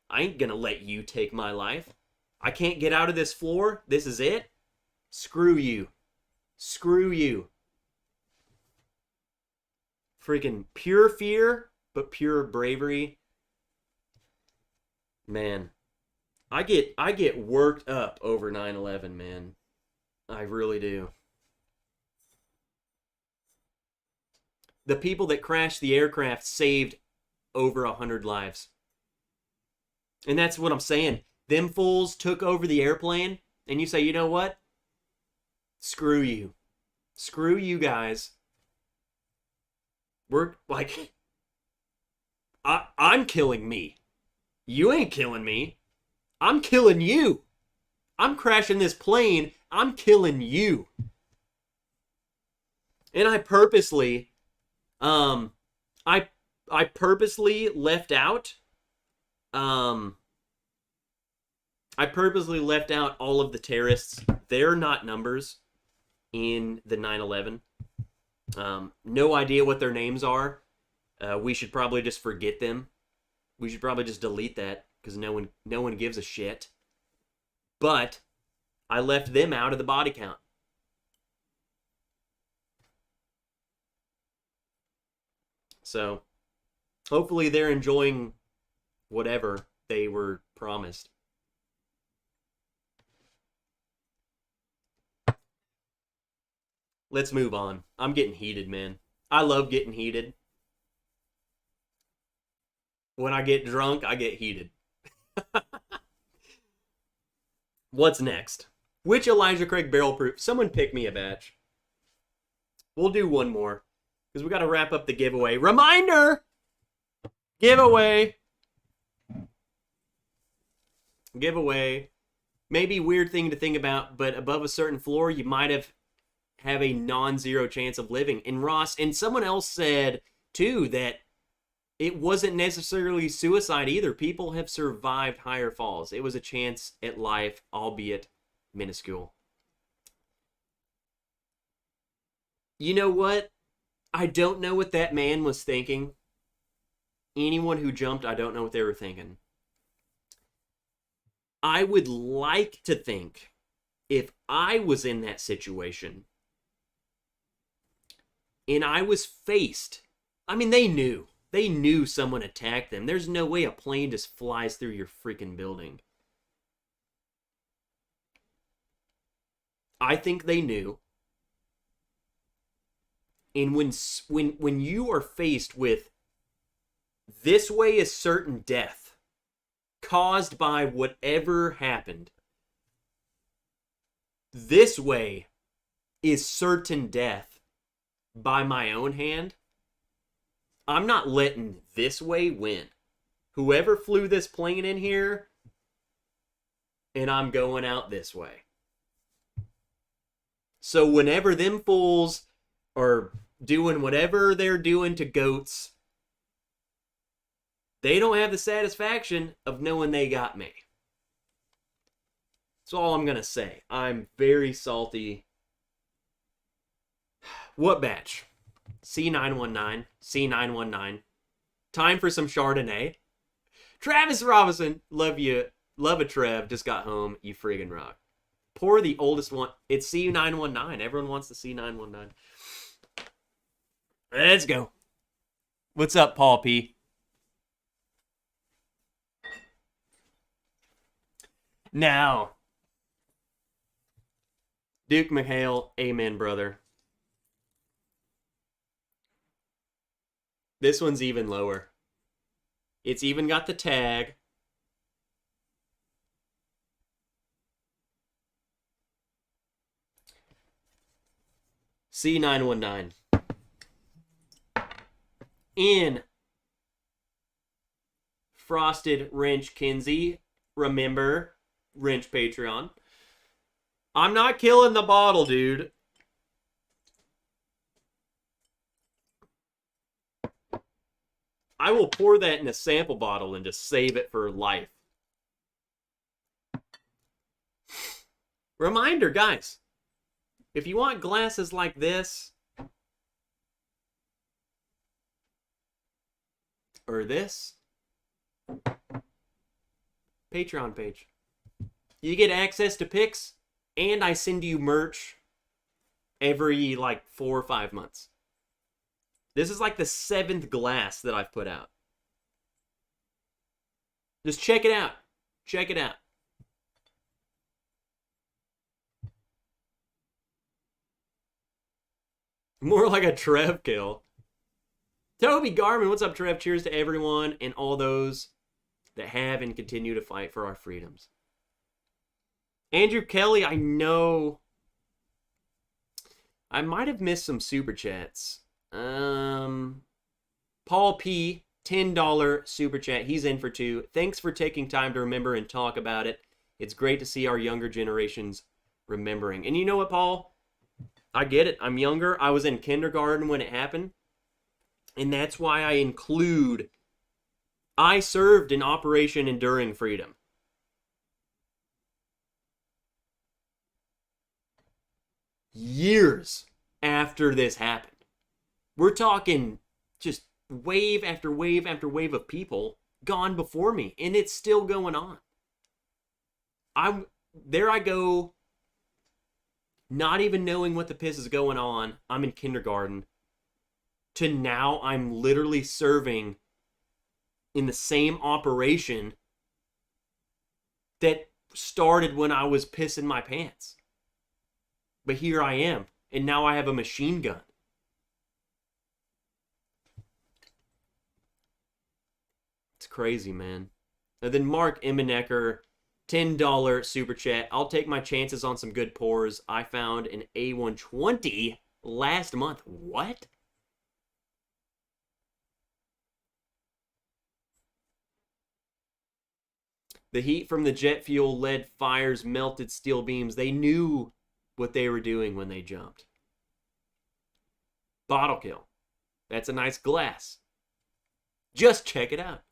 I ain't going to let you take my life. I can't get out of this floor. This is it. Screw you. Screw you. Freaking pure fear, but pure bravery. Man, I get worked up over 9/11, man. I really do. The people that crashed the aircraft saved over 100 lives. And that's what I'm saying. Them fools took over the airplane, and you say, you know what? Screw you. Screw you guys. We're like, I'm killing me. You ain't killing me. I'm killing you. I'm crashing this plane. I'm killing you. And I purposely, I purposely left out, I purposely left out all of the terrorists. They're not numbers in the 9/11. No idea what their names are. We should probably just forget them. We should probably just delete that because no one gives a shit. But I left them out of the body count. So hopefully they're enjoying whatever they were promised. Let's move on. I'm getting heated, man. I love getting heated. When I get drunk, I get heated. What's next? Which Elijah Craig barrel proof? Someone pick me a batch. We'll do one more because we got to wrap up the giveaway. Reminder! Giveaway. Giveaway. Maybe weird thing to think about, but above a certain floor, you might have a non-zero chance of living. And Ross, and someone else said, too, that it wasn't necessarily suicide either. People have survived higher falls. It was a chance at life, albeit minuscule. You know what? I don't know what that man was thinking. Anyone who jumped, I don't know what they were thinking. I would like to think if I was in that situation and I was faced, I mean, they knew someone attacked them. There's no way a plane just flies through your freaking building. I think they knew. And when you are faced with this way is certain death caused by whatever happened, this way is certain death by my own hand, I'm not letting this way win. Whoever flew this plane in here, and I'm going out this way. So whenever them fools are doing whatever they're doing to goats, they don't have the satisfaction of knowing they got me. That's all I'm going to say. I'm very salty. What batch? C919. C919. Time for some Chardonnay. Travis Robinson. Love you. Love a Trev. Just got home. You friggin' rock. Pour the oldest one. It's C919. Everyone wants the C919. Let's go. What's up, Paul P? Now, Duke McHale, amen, brother. This one's even lower. It's even got the tag. C919. In Frosted Wrench Kinsey, remember, Wrench Patreon. I'm not killing the bottle, dude. I will pour that in a sample bottle and just save it for life. Reminder, guys. If you want glasses like this, or this, Patreon page. You get access to pics And I send you merch every like 4 or 5 months. This is like the 7th glass that I've put out. Just check it out. Check it out. More like a Trev kill. Toby Garmin, what's up, Trev? Cheers to everyone and all those that have and continue to fight for our freedoms. Andrew Kelly, I know I might have missed some super chats. Paul P, $10 super chat. He's in for 2. Thanks for taking time to remember and talk about it. It's great to see our younger generations remembering. And you know what, Paul? I get it. I'm younger. I was in kindergarten when it happened. And that's why I include, I served in Operation Enduring Freedom. Years after this happened. We're talking just wave after wave after wave of people gone before me, and it's still going on. There I go, not even knowing what the piss is going on. I'm in kindergarten. To now, I'm literally serving in the same operation that started when I was pissing my pants. But here I am, and now I have a machine gun. It's crazy, man. And then Mark Immenecker, $10 super chat. I'll take my chances on some good pours. I found an A120 last month. What? The heat from the jet fuel led fires melted steel beams. They knew what they were doing when they jumped. Bottle kill. That's a nice glass. Just check it out.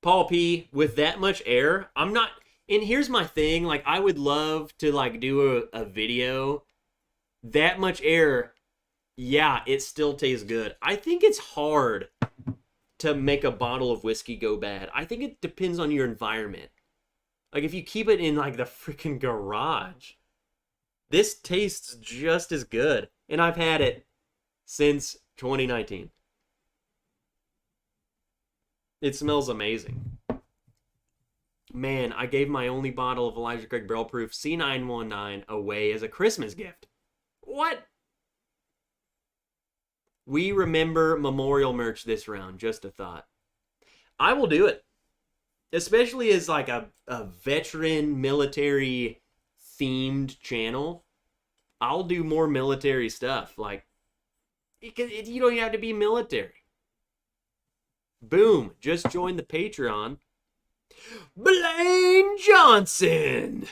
Paul P, with that much air, I'm not, and here's my thing, like, I would love to, like, do a video. That much air, yeah, it still tastes good. I think it's hard to make a bottle of whiskey go bad. I think it depends on your environment. Like, if you keep it in, like, the freaking garage, this tastes just as good. And I've had it since 2019. It smells amazing. Man, I gave my only bottle of Elijah Craig Barrel Proof C919 away as a Christmas gift. What? We remember memorial merch this round. Just a thought. I will do it. Especially as like a veteran military themed channel. I'll do more military stuff. Like, you don't even have to be military. Boom. Just join the Patreon. Blaine Johnson.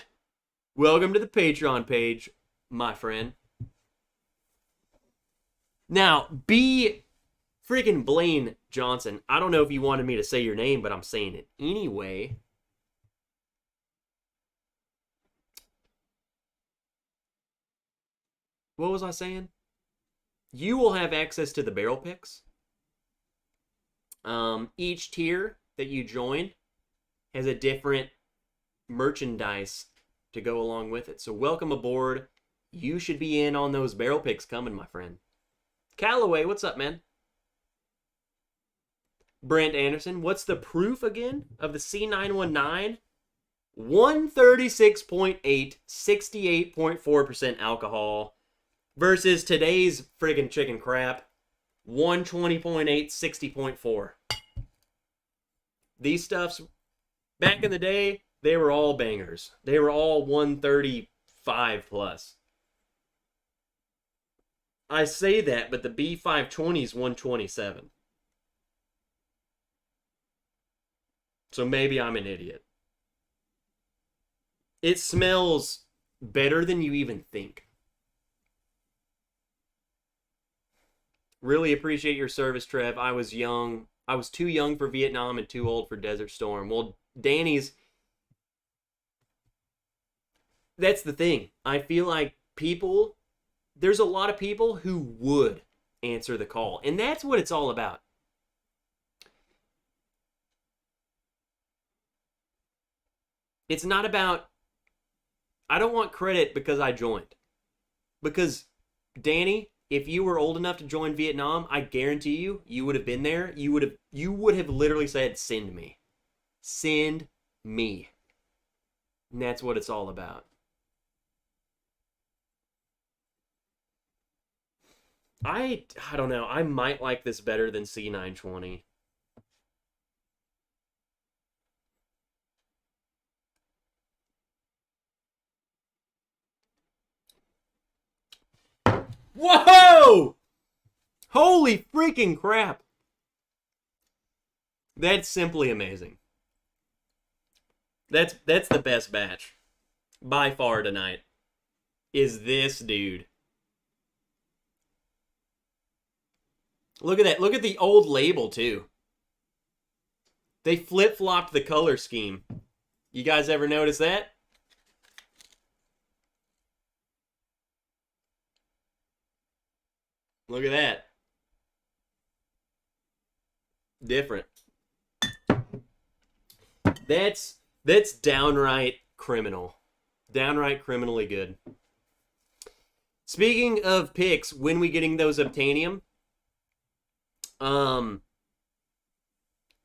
Welcome to the Patreon page, my friend. Now, be freaking Blaine Johnson. I don't know if you wanted me to say your name, but I'm saying it anyway. What was I saying? You will have access to the barrel picks. Each tier that you join has a different merchandise to go along with it. So welcome aboard. You should be in on those barrel picks coming, my friend. Callaway, what's up, man? Brent Anderson, what's the proof again of the C919? 136.8, 68.4% alcohol versus today's friggin' chicken crap, 120.8, 60.4. These stuffs, back in the day, they were all bangers. They were all 135 plus. I say that, but the B520 is 127. So maybe I'm an idiot. It smells better than you even think. Really appreciate your service, Trev. I was young. I was too young for Vietnam and too old for Desert Storm. Well, Danny's... That's the thing. I feel like people... There's a lot of people who would answer the call. And that's what it's all about. It's not about, I don't want credit because I joined. Because, Danny, if you were old enough to join Vietnam, I guarantee you, you would have been there. You would have literally said, send me. Send me. And that's what it's all about. I don't know. I might like this better than C920. Whoa! Holy freaking crap. That's simply amazing. That's the best batch by far tonight. Is this dude. Look at that. Look at the old label too. They flip-flopped the color scheme. You guys ever notice that? Look at that. Different. That's downright criminal. Downright criminally good. Speaking of picks, when we getting those Obtainium?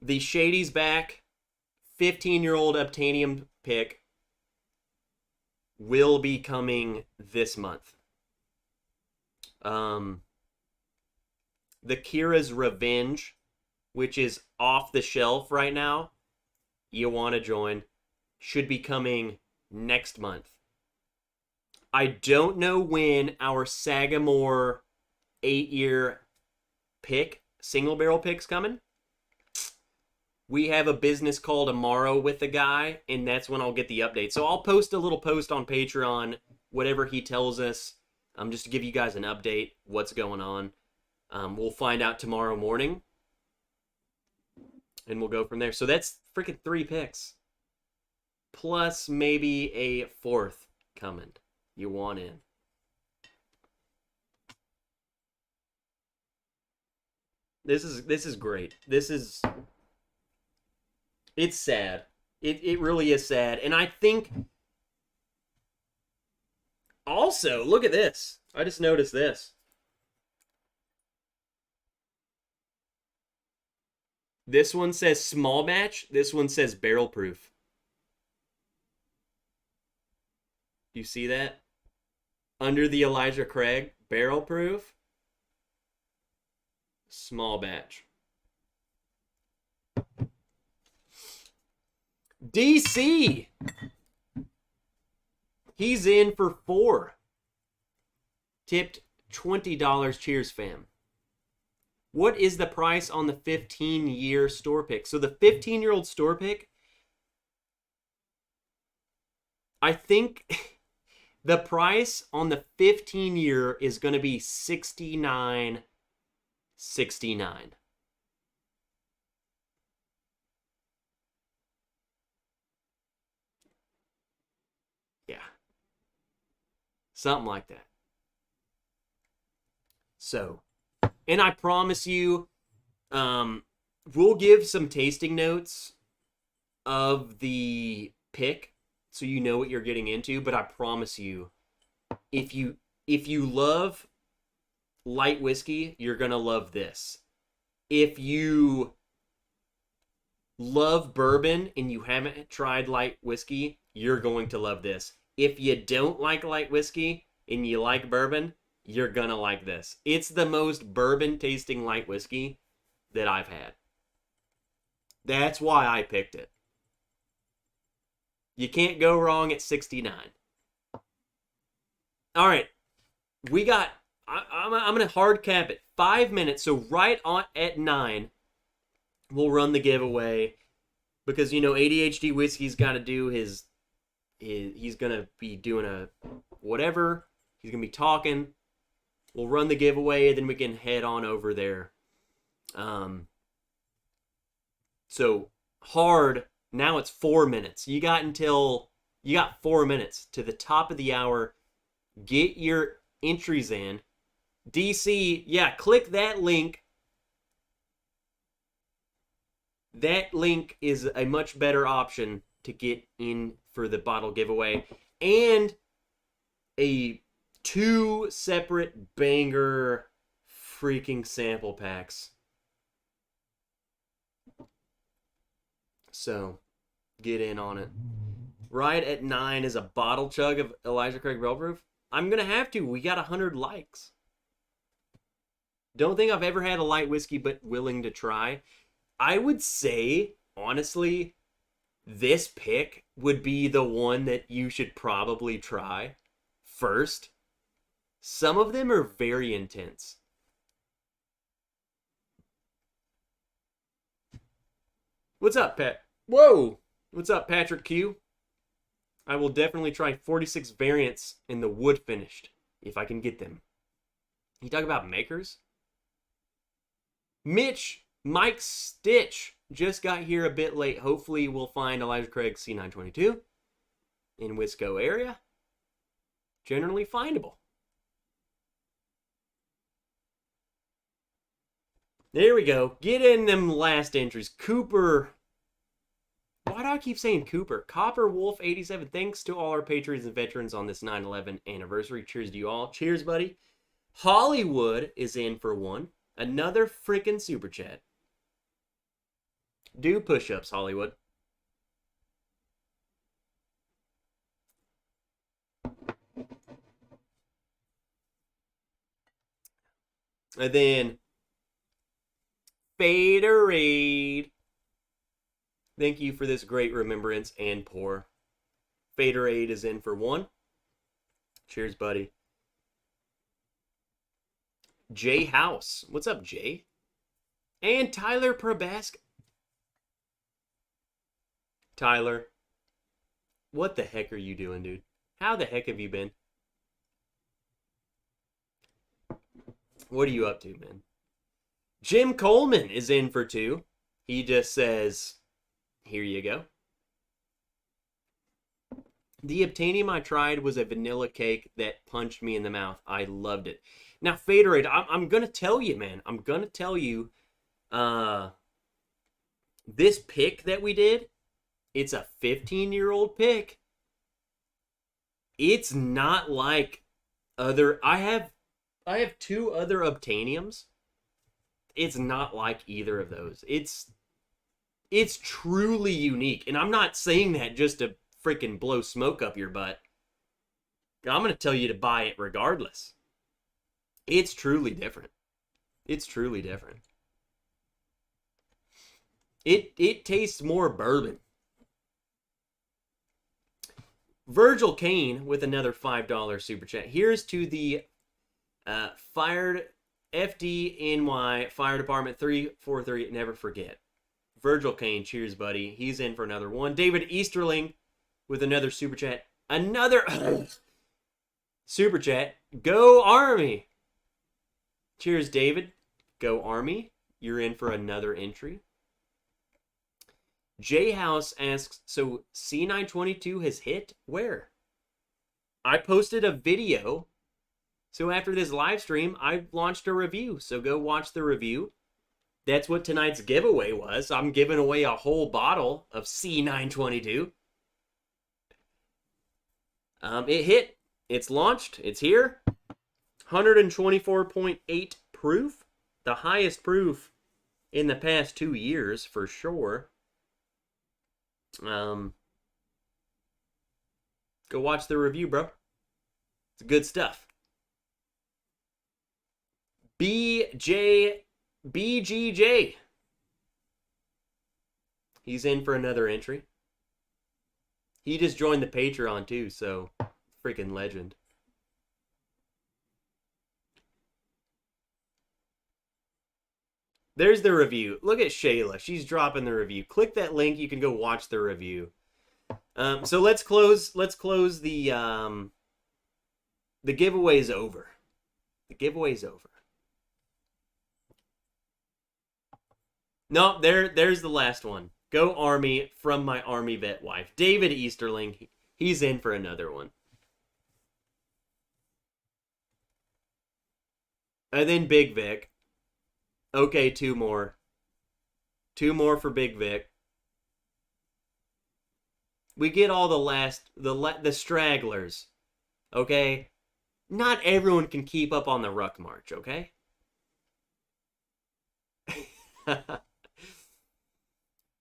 The Shady's back 15-year-old Obtainium pick will be coming this month. The Kira's Revenge, which is off the shelf right now, you want to join, should be coming next month. I don't know when our Sagamore 8-year pick, single barrel pick's coming. We have a business call tomorrow with the guy, and that's when I'll get the update. So I'll post a little post on Patreon, whatever he tells us, just to give you guys an update, what's going on. We'll find out tomorrow morning, and we'll go from there. So that's freaking 3 picks, plus maybe a 4th coming. You want in. This is great. It's sad. It really is sad. And I think also, look at this. I just noticed this. This one says small batch. This one says barrel proof. You see that? Under the Elijah Craig, barrel proof, small batch. DC! He's in for 4. Tipped $20. Cheers, fam. What is the price on the 15-year store pick? So the 15-year-old store pick, I think the price on the 15-year is going to be $69.69. Yeah. Something like that. So, and I promise you, we'll give some tasting notes of the pick so you know what you're getting into, but I promise you, if you love light whiskey, you're going to love this. If you love bourbon and you haven't tried light whiskey, you're going to love this. If you don't like light whiskey and you like bourbon, you're going to like this. It's the most bourbon tasting light whiskey that I've had. That's why I picked it. You can't go wrong at 69. All right. We got, I'm going to hard cap it. 5 minutes. So right on at 9, we'll run the giveaway. Because, you know, ADHD Whiskey's got to do his he's going to be doing a whatever. He's going to be talking. We'll run the giveaway, and then we can head on over there. So, hard. Now it's 4 minutes. You got 4 minutes to the top of the hour. Get your entries in. DC, yeah, click that link. That link is a much better option to get in for the bottle giveaway, and a 2 separate banger freaking sample packs. So, get in on it. Right at 9 is a bottle chug of Elijah Craig Barrel Proof. I'm going to have to. We got 100 likes. Don't think I've ever had a light whiskey, but willing to try. I would say, honestly, this pick would be the one that you should probably try first. Some of them are very intense. What's up, Pat? Whoa! What's up, Patrick Q? I will definitely try 46 variants in the wood finished, if I can get them. You talk about makers? Mike Stitch just got here a bit late. Hopefully we'll find Elijah Craig C922 in Wisco area. Generally findable. There we go. Get in them last entries. Cooper. Why do I keep saying Cooper? Copper Wolf 87. Thanks to all our patrons and veterans on this 9/11 anniversary. Cheers to you all. Cheers, buddy. Hollywood is in for one. Another freaking super chat. Do push-ups, Hollywood. And then Faderade. Thank you for this great remembrance and pour. Faderade is in for one. Cheers, buddy. Jay House. What's up, Jay? And Tyler Probask. Tyler, what the heck are you doing, dude? How the heck have you been? What are you up to, man? Jim Coleman is in for two. He just says, here you go. The Obtainium I tried was a vanilla cake that punched me in the mouth. I loved it. Now, Faderade, I'm going to tell you, man. I'm going to tell you, this pick that we did, it's a 15-year-old pick. It's not like other... I have 2 other Obtainiums. It's not like either of those. It's truly unique. And I'm not saying that just to freaking blow smoke up your butt. I'm going to tell you to buy it regardless. It's truly different. It's truly different. It tastes more bourbon. Virgil Kane with another $5 super chat. Here's to the fired FDNY Fire Department 343. Never forget. Virgil Kane, cheers, buddy. He's in for another one. David Easterling with another super chat. Another super chat. Go Army. Cheers, David. Go Army. You're in for another entry. J House asks, so C922 has hit? Where? I posted a video. So after this live stream, I launched a review. So go watch the review. That's what tonight's giveaway was. I'm giving away a whole bottle of C922. It hit. It's launched. It's here. 124.8 proof. The highest proof in the past 2 years, for sure. Go watch the review, bro. It's good stuff. BGJ. He's in for another entry. He just joined the Patreon too, so freaking legend. There's the review. Look at Shayla. She's dropping the review. Click that link. You can go watch the review. So let's close the giveaway's over. The giveaway's over. No, there's the last one. Go Army from my Army vet wife. David Easterling. He's in for another one. And then Big Vic. Okay, 2 more. 2 more for Big Vic. We get all the stragglers, okay? Not everyone can keep up on the ruck march, okay?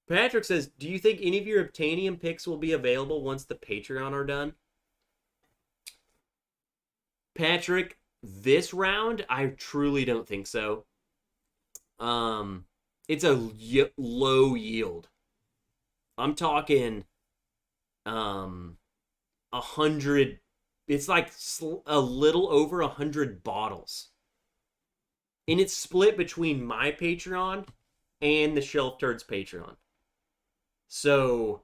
Patrick says, do you think any of your Obtainium picks will be available once the Patreon are done? Patrick, this round, I truly don't think so. It's a low yield. I'm talking 100. It's like a little over 100 bottles. And it's split between my Patreon and the Shelf Turds Patreon. So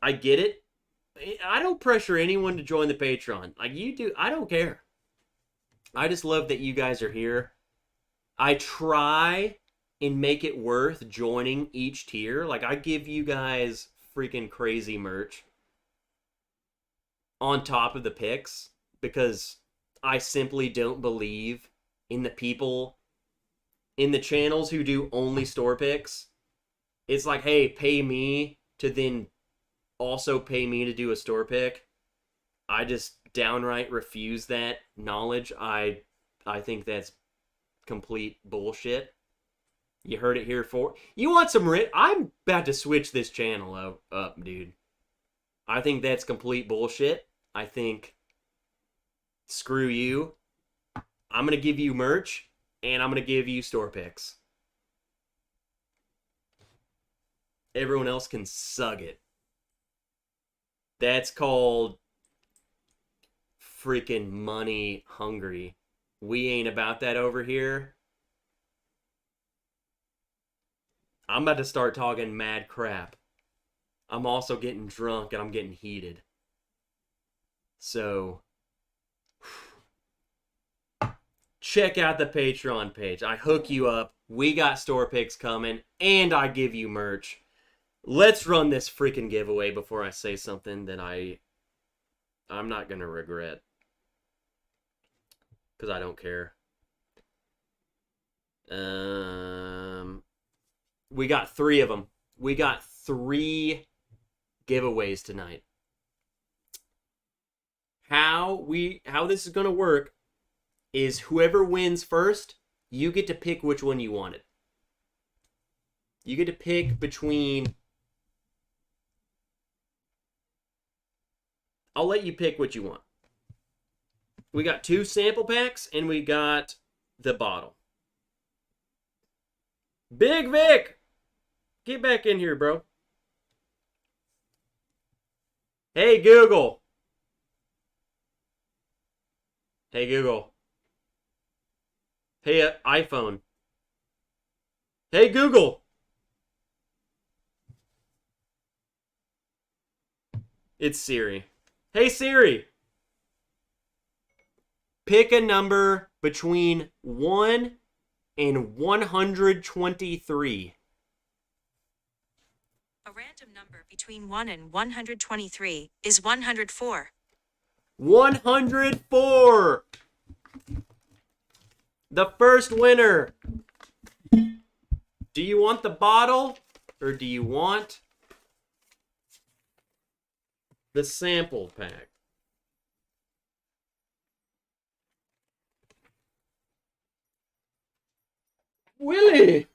I get it. I don't pressure anyone to join the Patreon. Like you do, I don't care. I just love that you guys are here. I try and make it worth joining each tier. Like I give you guys freaking crazy merch on top of the picks because I simply don't believe in the people in the channels who do only store picks. It's like, hey, pay me to then also pay me to do a store pick. I just downright refuse that knowledge. I think that's complete bullshit. You heard it here for. You want some I'm about to switch this channel up, dude. I think that's complete bullshit. I think screw you. I'm going to give you merch and I'm going to give you store picks. Everyone else can suck it. That's called freaking money hungry. We ain't about that over here. I'm about to start talking mad crap. I'm also getting drunk and I'm getting heated. So, check out the Patreon page. I hook you up. We got store picks coming and I give you merch. Let's run this freaking giveaway before I say something that I'm not going to regret. Because I don't care. We got 3 of them. We got 3 giveaways tonight. How this is going to work is whoever wins first, you get to pick which one you wanted. You get to pick between... I'll let you pick what you want. We got 2 sample packs, and we got the bottle. Big Vic! Get back in here, bro. Hey, Google. Hey, Google. Hey, iPhone. Hey, Google. It's Siri. Hey, Siri. Pick a number between 1 and 123. A random number between 1 and 123 is 104. 104! The first winner. Do you want the bottle or do you want the sample pack? Willie!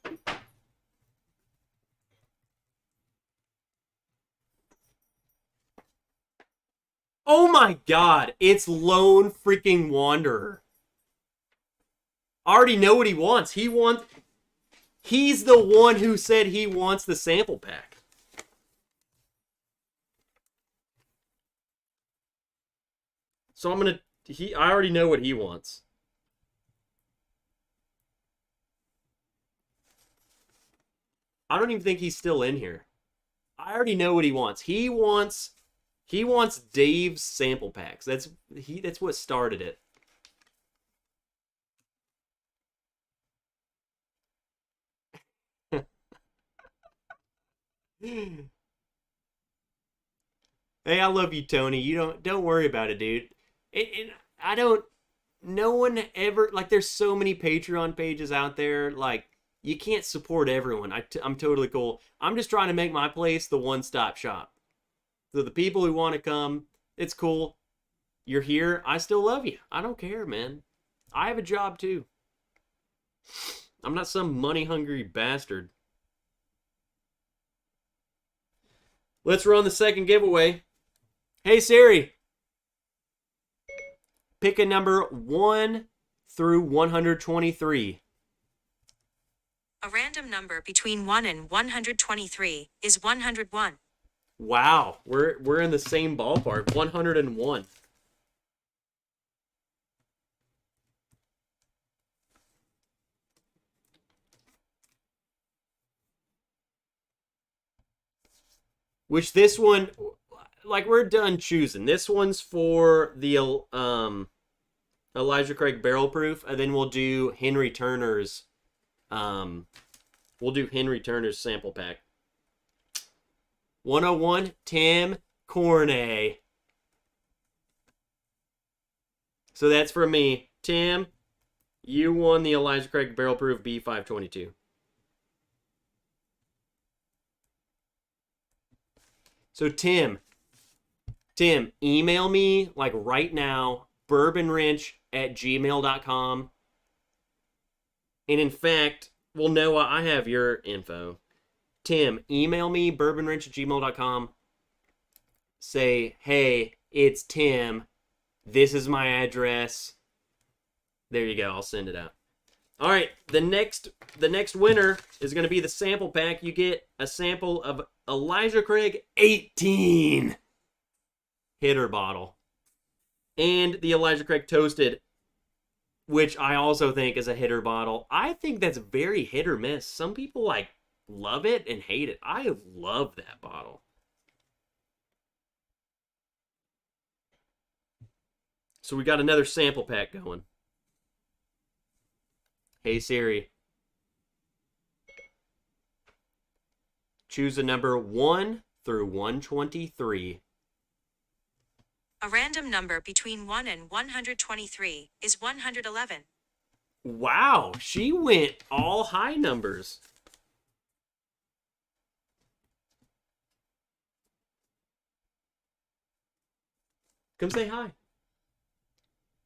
Oh my god, it's Lone freaking Wanderer. I already know what he wants. He's the one who said he wants the sample pack. So I already know what he wants. I don't even think he's still in here. I already know what he wants. He wants Dave's sample packs. That's what started it. Hey, I love you, Tony. You don't worry about it, dude. And no one ever, like, there's so many Patreon pages out there. Like, you can't support everyone. I'm totally cool. I'm just trying to make my place the one-stop shop. So the people who want to come, it's cool. You're here. I still love you. I don't care, man. I have a job too. I'm not some money-hungry bastard. Let's run the second giveaway. Hey Siri, pick a number 1 through 123. A random number between 1 and 123 is 101. Wow, we're in the same ballpark. 101. Which this one, like, we're done choosing. This one's for the Elijah Craig Barrel Proof, and then we'll do Henry Turner's sample pack. 101, Tim Cornay. So that's for me. Tim, you won the Elijah Craig Barrel Proof B522. So Tim, email me like right now, bourbonwrench@gmail.com. And in fact, well, Noah, I have your info. Tim, email me, bourbonwrench@gmail.com. Say, hey, it's Tim. This is my address. There you go. I'll send it out. All right, the next winner is going to be the sample pack. You get a sample of Elijah Craig 18 hitter bottle. And the Elijah Craig Toasted, which I also think is a hitter bottle. I think that's very hit or miss. Some people like love it and hate it. I love that bottle. So we got another sample pack going. Hey Siri, choose a number 1 through 123. A random number between 1 and 123 is 111. Wow, she went all high numbers. Come say hi.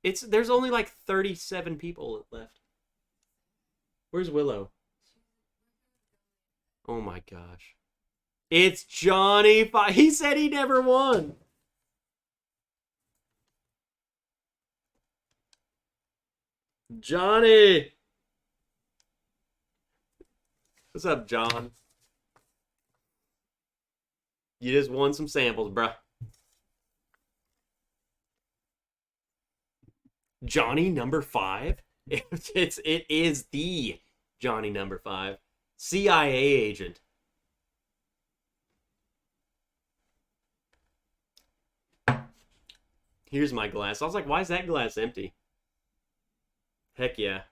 There's only like 37 people left. Where's Willow? Oh my gosh. It's Johnny. He said he never won. Johnny. What's up, John? You just won some samples, bruh. Johnny number 5? It is the Johnny number 5. CIA agent. Here's my glass. I was like, why is that glass empty? Heck yeah.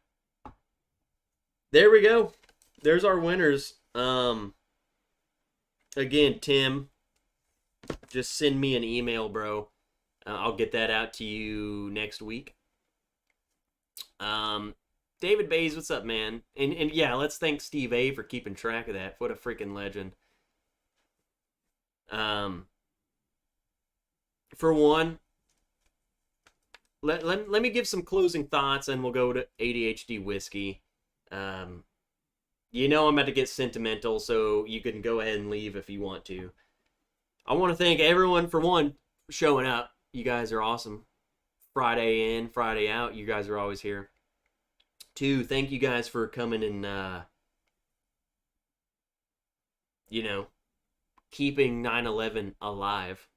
There we go. There's our winners. Again, Tim, just send me an email, bro. I'll get that out to you next week. David Bays, what's up, man? And yeah, let's thank Steve A for keeping track of that. What a freaking legend. For one, let me give some closing thoughts, and we'll go to ADHD whiskey. You know I'm about to get sentimental, so you can go ahead and leave if you want to. I want to thank everyone, for one, showing up. You guys are awesome. Friday in, Friday out. You guys are always here. 2, thank you guys for coming and, keeping 9/11 alive.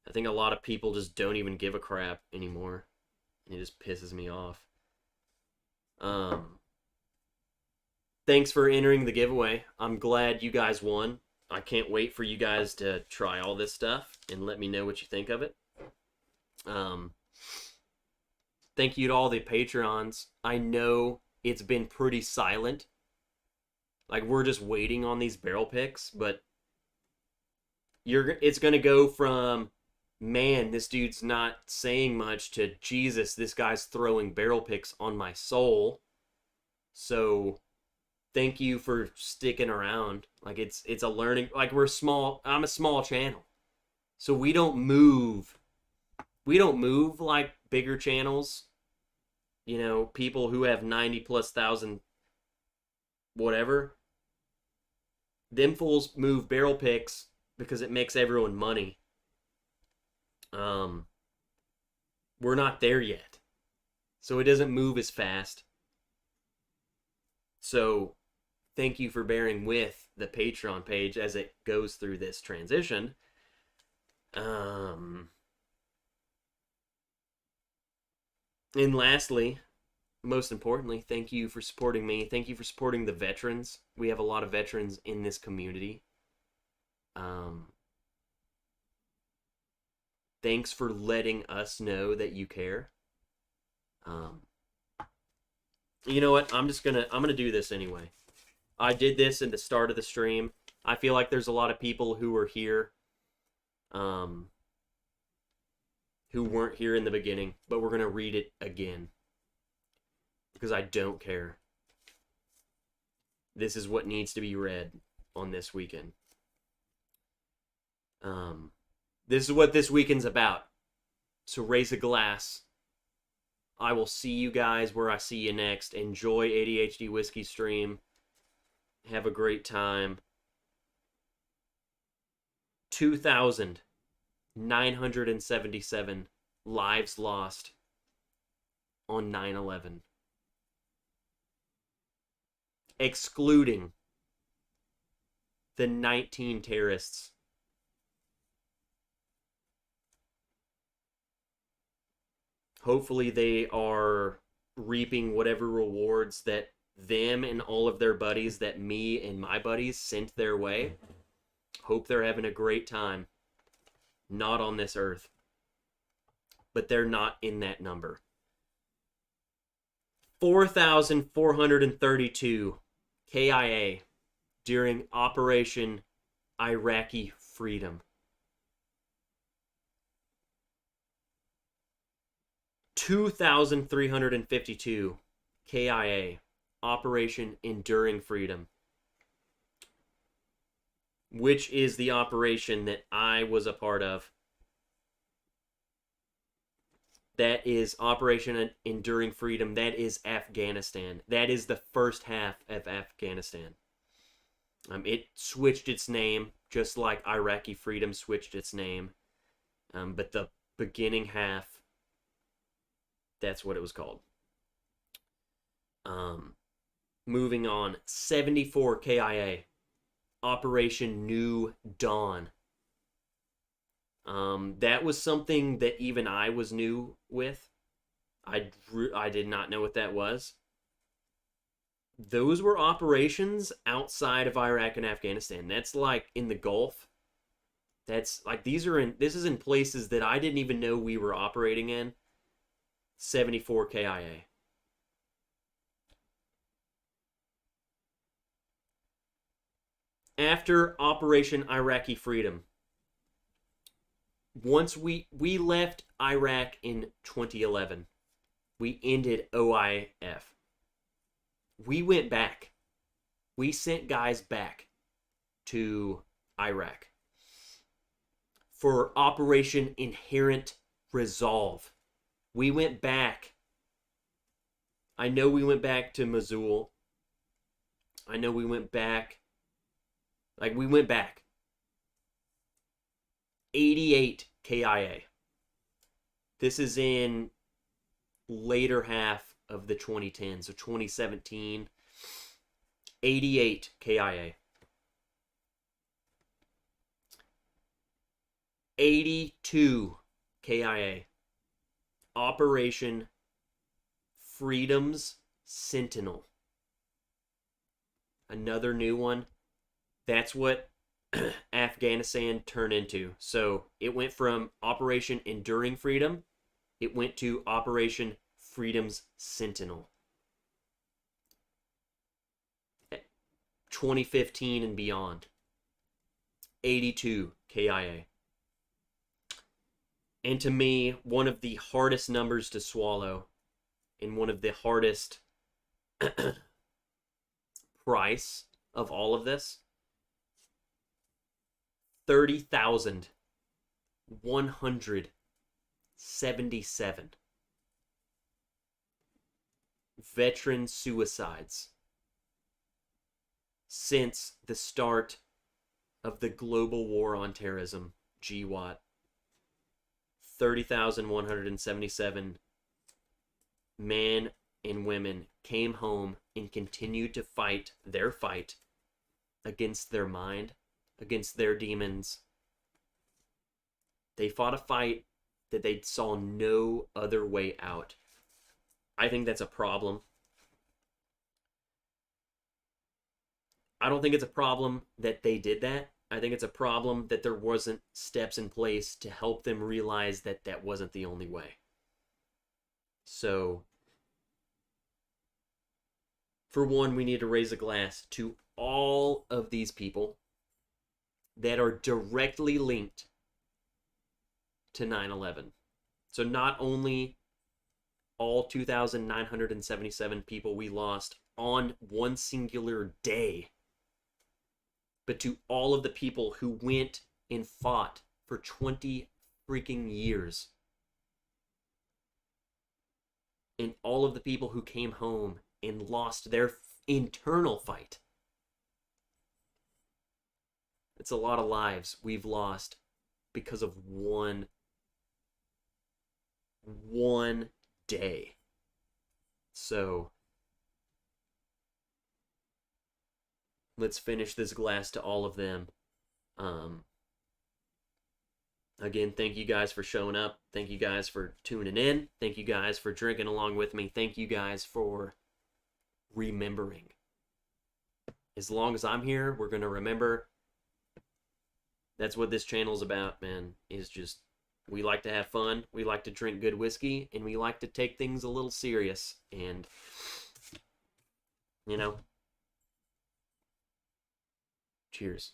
I think a lot of people just don't even give a crap anymore. It just pisses me off. Thanks for entering the giveaway. I'm glad you guys won. I can't wait for you guys to try all this stuff and let me know what you think of it. Thank you to all the Patreons. I know it's been pretty silent. Like, we're just waiting on these barrel picks, but it's going to go from, man, this dude's not saying much, to, Jesus, this guy's throwing barrel picks on my soul. So thank you for sticking around. Like it's a learning. Like we're small. I'm a small channel, so we don't move. We don't move like bigger channels. You know, people who have 90+ thousand whatever. Them fools move barrel picks because it makes everyone money. We're not there yet, so it doesn't move as fast. So thank you for bearing with the Patreon page as it goes through this transition. And lastly, most importantly, thank you for supporting me. Thank you for supporting the veterans. We have a lot of veterans in this community. Thanks for letting us know that you care. You know what? I'm gonna do this anyway. I did this in the start of the stream. I feel like there's a lot of people who were here, who weren't here in the beginning, but we're gonna read it again because I don't care. This is what needs to be read on this weekend. This is what this weekend's about. So raise a glass. I will see you guys where I see you next. Enjoy ADHD Whiskey Stream. Have a great time. 2,977 lives lost on 9/11. Excluding the 19 terrorists. Hopefully they are reaping whatever rewards that them and all of their buddies that me and my buddies sent their way. Hope they're having a great time. Not on this earth. But they're not in that number. 4,432 KIA during Operation Iraqi Freedom. 2,352 KIA, Operation Enduring Freedom, which is the operation that I was a part of. That is Operation Enduring Freedom. That is Afghanistan. That is the first half of Afghanistan. It switched its name, just like Iraqi Freedom switched its name. But the beginning half, that's what it was called. Moving on, 74 KIA, Operation New Dawn. That was something that even I was new with. I did not know what that was. Those were operations outside of Iraq and Afghanistan. That's like in the Gulf. That's like this is in places that I didn't even know we were operating in. 74 KIA. After Operation Iraqi Freedom, once we left Iraq in 2011, we ended OIF. We went back. We sent guys back to Iraq for Operation Inherent Resolve. We went back. I know we went back to Mosul. I know we went back. We went back. 88 KIA. This is in later half of the 2010s, so 2017. 88 KIA. 82 KIA. Operation Freedom's Sentinel. Another new one. That's what Afghanistan turned into. So it went from Operation Enduring Freedom, it went to Operation Freedom's Sentinel. 2015 and beyond. 82 KIA. And to me, one of the hardest numbers to swallow, and one of the hardest price of all of this, 30,177 veteran suicides since the start of the global war on terrorism, GWAT. 30,177 men and women came home and continued to fight their fight against their mind, against their demons. They fought a fight that they saw no other way out. I think that's a problem. I don't think it's a problem that they did that. I think it's a problem that there wasn't steps in place to help them realize that that wasn't the only way. So, for one, we need to raise a glass to all of these people that are directly linked to 9/11. So not only all 2,977 people we lost on one singular day, but to all of the people who went and fought for 20 freaking years. And all of the people who came home and lost their internal fight. It's a lot of lives we've lost because of one day. So, let's finish this glass to all of them. Again, thank you guys for showing up. Thank you guys for tuning in. Thank you guys for drinking along with me. Thank you guys for remembering. As long as I'm here, we're going to remember. That's what this channel's about, man, is just, we like to have fun, we like to drink good whiskey, and we like to take things a little serious. And, you know, cheers.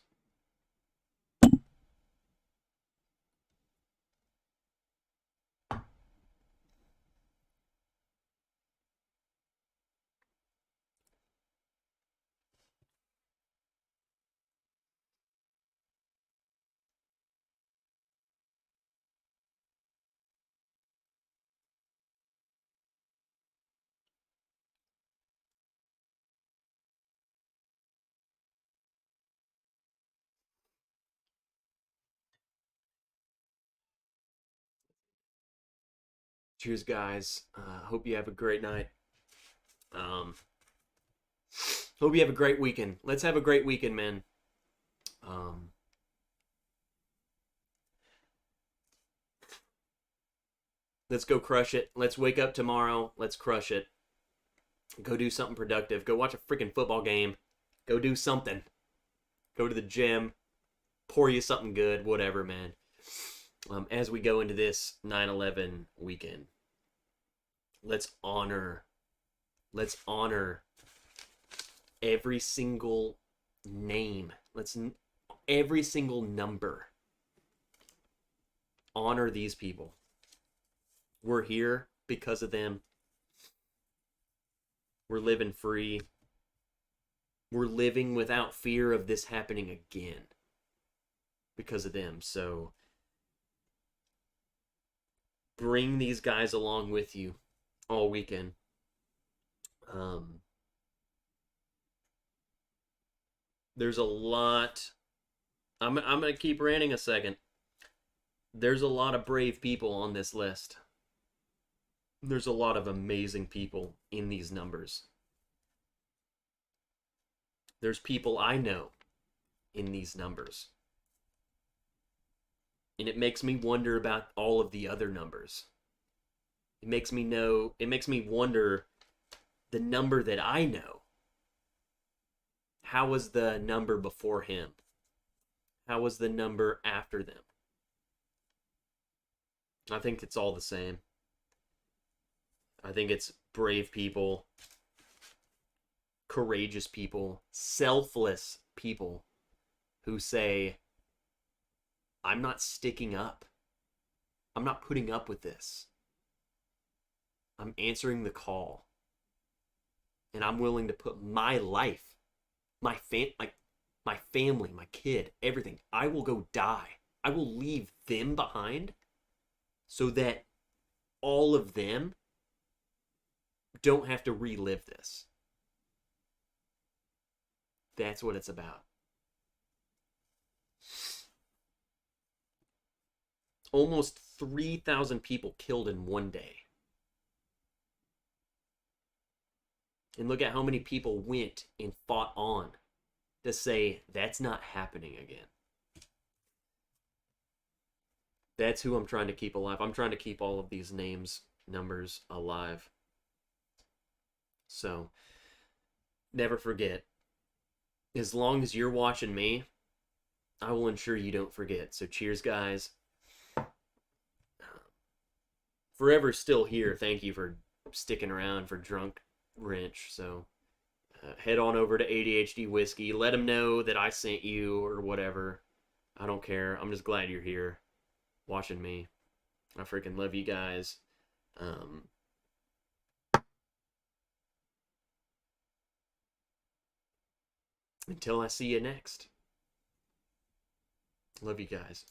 Cheers, guys. Hope you have a great night. Hope you have a great weekend. Let's have a great weekend, man. Let's go crush it. Let's wake up tomorrow. Let's crush it. Go do something productive. Go watch a freaking football game. Go do something. Go to the gym. Pour you something good. Whatever, man. As we go into this 9/11 weekend, let's honor every single name. Every single number. Honor these people. We're here because of them. We're living free. We're living without fear of this happening again because of them. So bring these guys along with you all weekend. There's a lot. I'm going to keep ranting a second. There's a lot of brave people on this list. There's a lot of amazing people in these numbers. There's people I know in these numbers. And it makes me wonder about all of the other numbers. It makes me wonder the number that I know. How was the number before him? How was the number after them? I think it's all the same. I think it's brave people, courageous people, selfless people who say, I'm not sticking up. I'm not putting up with this. I'm answering the call. And I'm willing to put my life my family, my kid, everything. I will go die. I will leave them behind so that all of them don't have to relive this. That's what it's about. Almost 3,000 people killed in one day. And look at how many people went and fought on to say that's not happening again. That's who I'm trying to keep alive. I'm trying to keep all of these names, numbers alive. So, never forget. As long as you're watching me, I will ensure you don't forget. So cheers, guys. Forever still here. Thank you for sticking around for Drunk Wrench. So head on over to ADHD Whiskey. Let them know that I sent you or whatever. I don't care. I'm just glad you're here watching me. I freaking love you guys. Until I see you next. Love you guys.